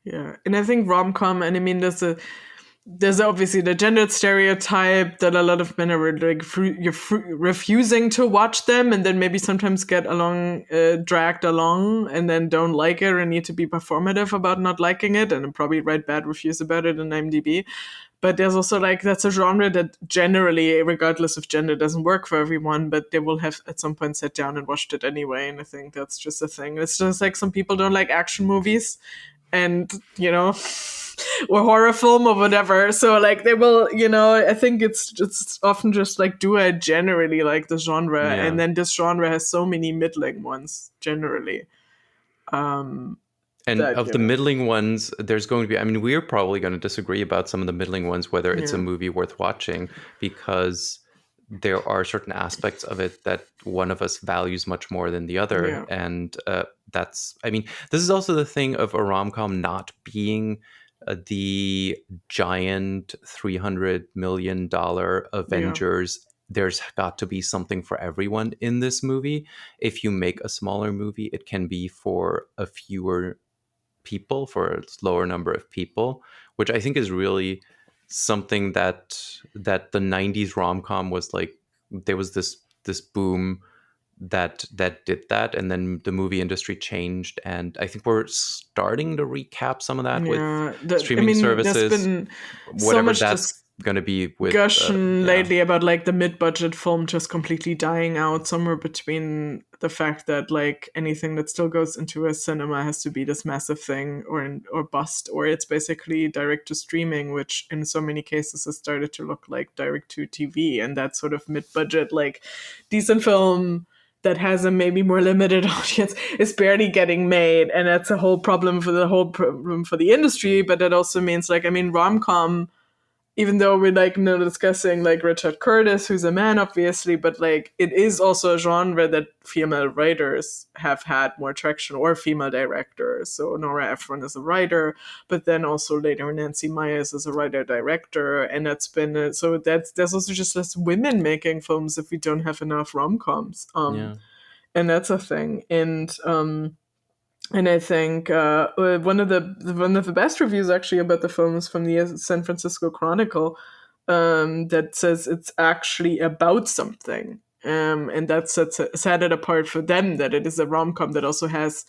Yeah. And I think rom-com, and I mean, there's there's obviously the gendered stereotype that a lot of men are like refusing to watch them, and then maybe sometimes get dragged along, and then don't like it or need to be performative about not liking it, and probably write bad reviews about it in IMDb. But there's also like, that's a genre that generally, regardless of gender, doesn't work for everyone, but they will have at some point sat down and watched it anyway. And I think that's just a thing. It's just like some people don't like action movies, and or horror film or whatever. So like they will, I think it's often just like, do I generally like the genre? Yeah. And then this genre has so many middling ones generally. And that, of the middling ones, there's going to be, I mean, we're probably going to disagree about some of the middling ones, whether it's a movie worth watching, because there are certain aspects of it that one of us values much more than the other. Yeah. And that's, I mean, this is also the thing of a rom-com not being the giant $300 million Avengers. There's got to be something for everyone in this movie. If you make a smaller movie, it can be for a fewer people, for a lower number of people, which I think is really something that the 90s rom-com was like. There was this boom that did that, and then the movie industry changed, and I think we're starting to recap some of that with streaming services. There's been whatever so much that's going to be with discussion lately about like the mid-budget film just completely dying out, somewhere between the fact that like anything that still goes into a cinema has to be this massive thing or bust, or it's basically direct to streaming, which in so many cases has started to look like direct to TV, and that sort of mid-budget like decent film that has a maybe more limited audience is barely getting made, and that's a whole problem for the industry. But that also means like, I mean, rom-com, even though we're like discussing like Richard Curtis, who's a man, obviously, but like it is also a genre that female writers have had more traction, or female directors. So Nora Ephron is a writer, but then also later Nancy Meyers is a writer director, and that's been there's also just less women making films if we don't have enough rom-coms. And that's a thing. And I think one of the best reviews actually about the film is from the San Francisco Chronicle, that says it's actually about something, and that set it apart for them, that it is a rom-com that also has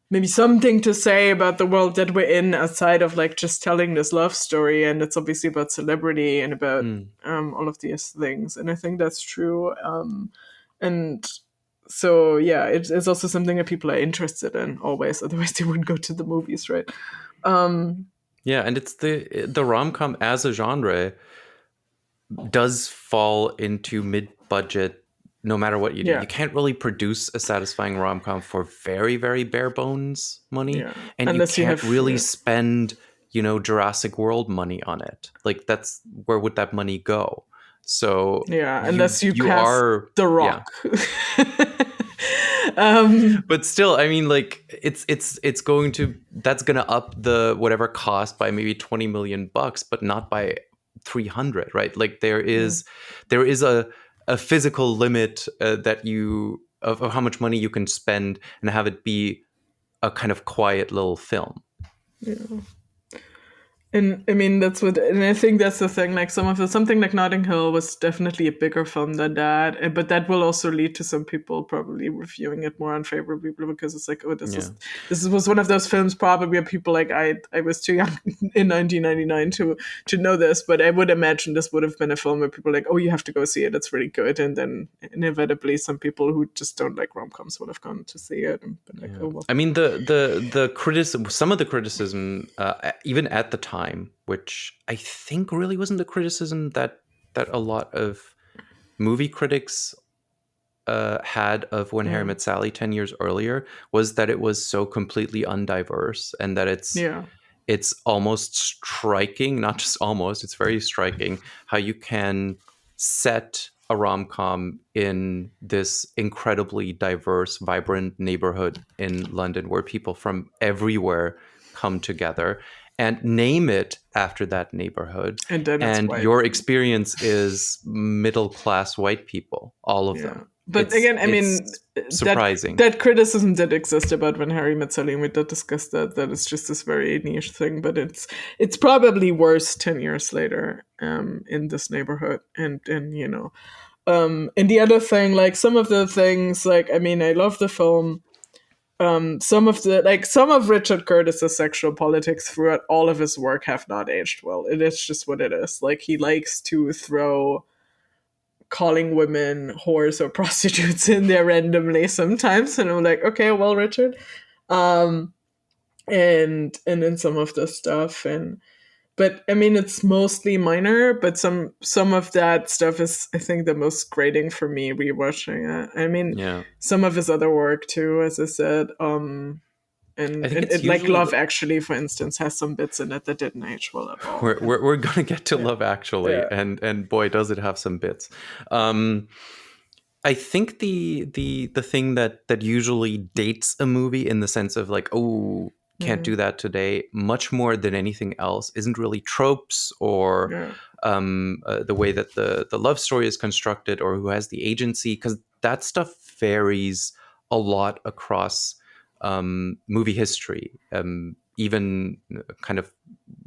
maybe something to say about the world that we're in, outside of like just telling this love story. And it's obviously about celebrity and about all of these things, and I think that's true. And so yeah, it's also something that people are interested in always, otherwise they wouldn't go to the movies, right? Yeah, and it's the rom-com as a genre does fall into mid-budget no matter what you do. You can't really produce a satisfying rom-com for very, very bare bones money, and unless you can't really spend Jurassic World money on it. Like, that's where would that money go? So unless you pass The Rock. But still, I mean, like it's going to up the whatever cost by maybe $20 million, but not by 300, right? Like there is a physical limit of how much money you can spend and have it be a kind of quiet little film. And I mean, and I think that's the thing. Like something like Notting Hill was definitely a bigger film than that, but that will also lead to some people probably reviewing it more unfavorably, because it's like, oh, this was one of those films probably where people like, I was too young in 1999 to know this, but I would imagine this would have been a film where people are like, oh, you have to go see it, it's really good, and then inevitably some people who just don't like rom-coms would have gone to see it and been like, oh well. I mean, the criticism, some of the criticism, even at the time, which I think really wasn't the criticism that a lot of movie critics had of When Harry Met Sally 10 years earlier, was that it was so completely undiverse, and that it's almost striking, not just almost, it's very striking how you can set a rom-com in this incredibly diverse, vibrant neighborhood in London where people from everywhere come together and name it after that neighborhood. And your experience is middle-class white people, all of them. But again, I mean, it's surprising. that criticism did exist about When Harry Met Sally. We did discuss that it's just this very niche thing, but it's probably worse 10 years later in this neighborhood, and you know, and the other thing, like some of the things, like I mean, I love the film. Some of Richard Curtis's sexual politics throughout all of his work have not aged well. It is just what it is. Like he likes to throw calling women whores or prostitutes in there randomly sometimes, and I'm like, okay, well, Richard, um, and then some of the stuff, and but I mean, it's mostly minor, but some of that stuff is, I think, the most grating for me rewatching it. I mean, Yeah. some of his other work too, as I said, I and think it's like usually Love Actually, for instance, has some bits in it that didn't age well at all. we're gonna get to Love Actually, Yeah. and boy, does it have some bits. I think the thing that usually dates a movie in the sense of like, oh, can't do that today, much more than anything else, isn't really tropes or Yeah. the way that the love story is constructed or who has the agency, because that stuff varies a lot across movie history, even kind of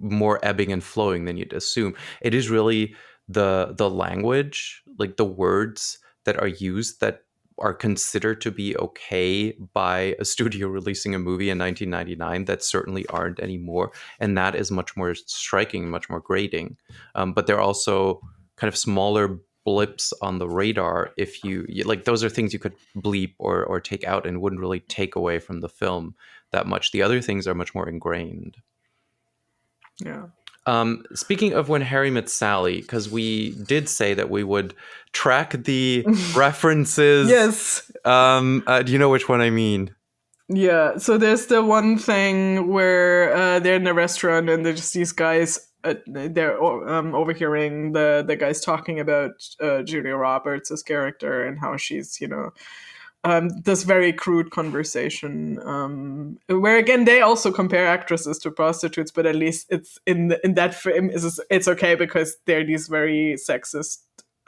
more ebbing and flowing than you'd assume. It is really the language, like the words that are used, that are considered to be okay by a studio releasing a movie in 1999 that certainly aren't anymore, and that is much more striking, much more grating. But they're also kind of smaller blips on the radar. If like, those are things you could bleep or take out and wouldn't really take away from the film that much. The other things are much more ingrained. Yeah. Speaking of When Harry Met Sally, because we did say that we would track the references. Yes. Do you know which one I mean? Yeah. So there's the one thing where they're in a restaurant and there's just these guys. They're overhearing the guys talking about Julia Roberts' character and how she's, you know, this very crude conversation, where again they also compare actresses to prostitutes, but at least it's in that film it's okay because they're these very sexist,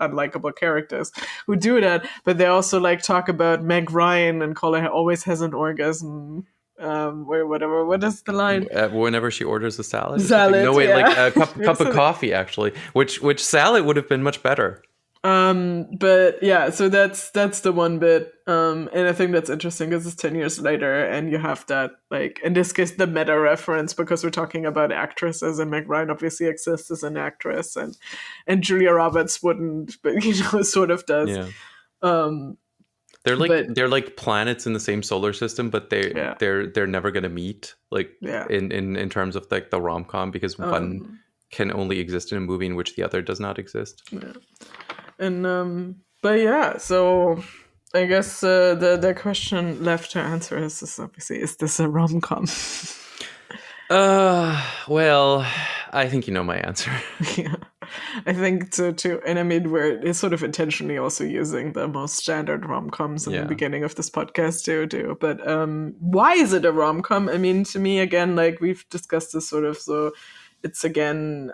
unlikable characters who do that. But they also like talk about Meg Ryan and call her always has an orgasm. Or whatever. What is the line? Whenever she orders a salad or something. Salad. No, wait, Yeah. like a cup of coffee, actually. Which salad would have been much better. But yeah, so that's the one bit, and I think that's interesting because it's 10 years later, and you have that, like in this case, the meta reference, because we're talking about actresses, and Meg Ryan obviously exists as an actress, and Julia Roberts wouldn't, but you know, sort of does. Yeah. Um, they're but- like planets in the same solar system, but they're never gonna meet, like in terms of like the rom-com, because one can only exist in a movie in which the other does not exist. Yeah. And but yeah, so I guess the question left to answer is obviously, is this a rom-com? Well, I think you know my answer. Yeah, I think so too. And I mean, we're sort of intentionally also using the most standard rom-coms in the beginning of this podcast too. But why is it a rom-com? I mean, to me, again, like we've discussed this sort of, so it's again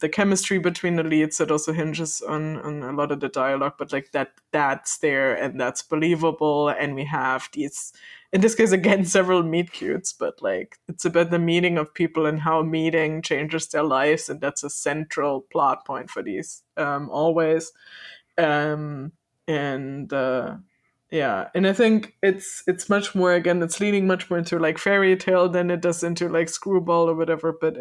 the chemistry between the leads that also hinges on a lot of the dialogue, but like that's there and that's believable, and we have these, in this case again, several meet cutes, but like it's about the meeting of people and how meeting changes their lives, and that's a central plot point for these always. Yeah, and I think it's much more, again, it's leaning much more into like fairy tale than it does into like screwball or whatever, but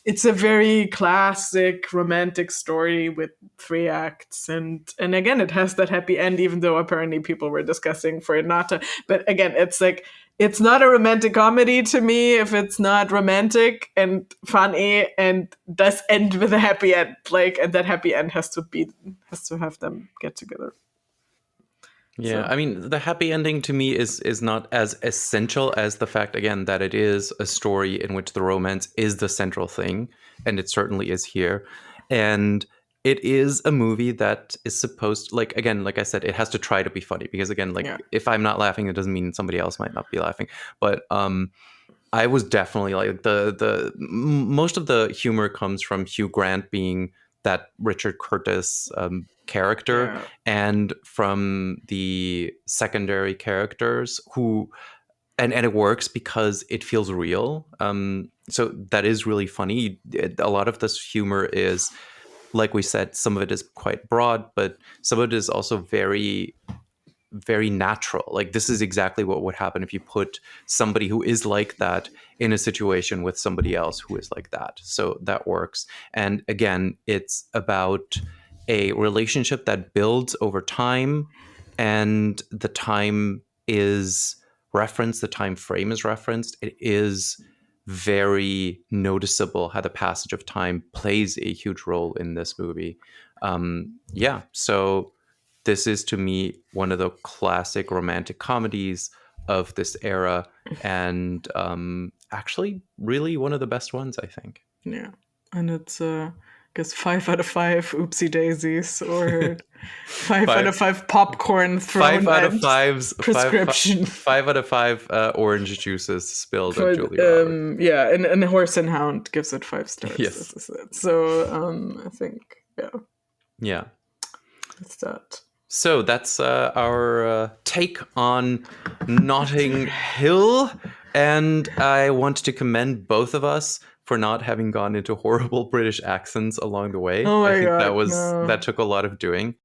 it's a very classic romantic story with 3 acts, and again it has that happy end, even though apparently people were discussing for it not to. But again, it's like, it's not a romantic comedy to me if it's not romantic and funny and does end with a happy end, like, and that happy end has to have them get together. Yeah, So. I mean, the happy ending to me is not as essential as the fact, again, that it is a story in which the romance is the central thing, and it certainly is here. And it is a movie that is supposed to, like, again, like I said, it has to try to be funny, because again, like, if I'm not laughing, it doesn't mean somebody else might not be laughing. But I was definitely like, the most of the humor comes from Hugh Grant being that Richard Curtis character, Yeah. and from the secondary characters who, and it works because it feels real. So that is really funny. A lot of this humor is, like we said, some of it is quite broad, but some of it is also very, very natural. Like, this is exactly what would happen if you put somebody who is like that in a situation with somebody else who is like that. So that works. And again, it's about a relationship that builds over time, and the time is referenced, the time frame is referenced. It is very noticeable how the passage of time plays a huge role in this movie. Yeah, so this is, to me, one of the classic romantic comedies of this era, and actually really one of the best ones, I think. Yeah. And it's, I guess, 5 out of 5 oopsie daisies, or 5 out of 5 popcorn thrown 5 out of at 5's prescription. 5 out of 5 orange juices spilled For, at Julia Roberts. yeah, and Horse and Hound gives it 5 stars. Yes. This is it. So I think, Yeah. it's that. So that's our take on Notting Hill. And I want to commend both of us for not having gone into horrible British accents along the way. Oh my I think God, no. that took a lot of doing.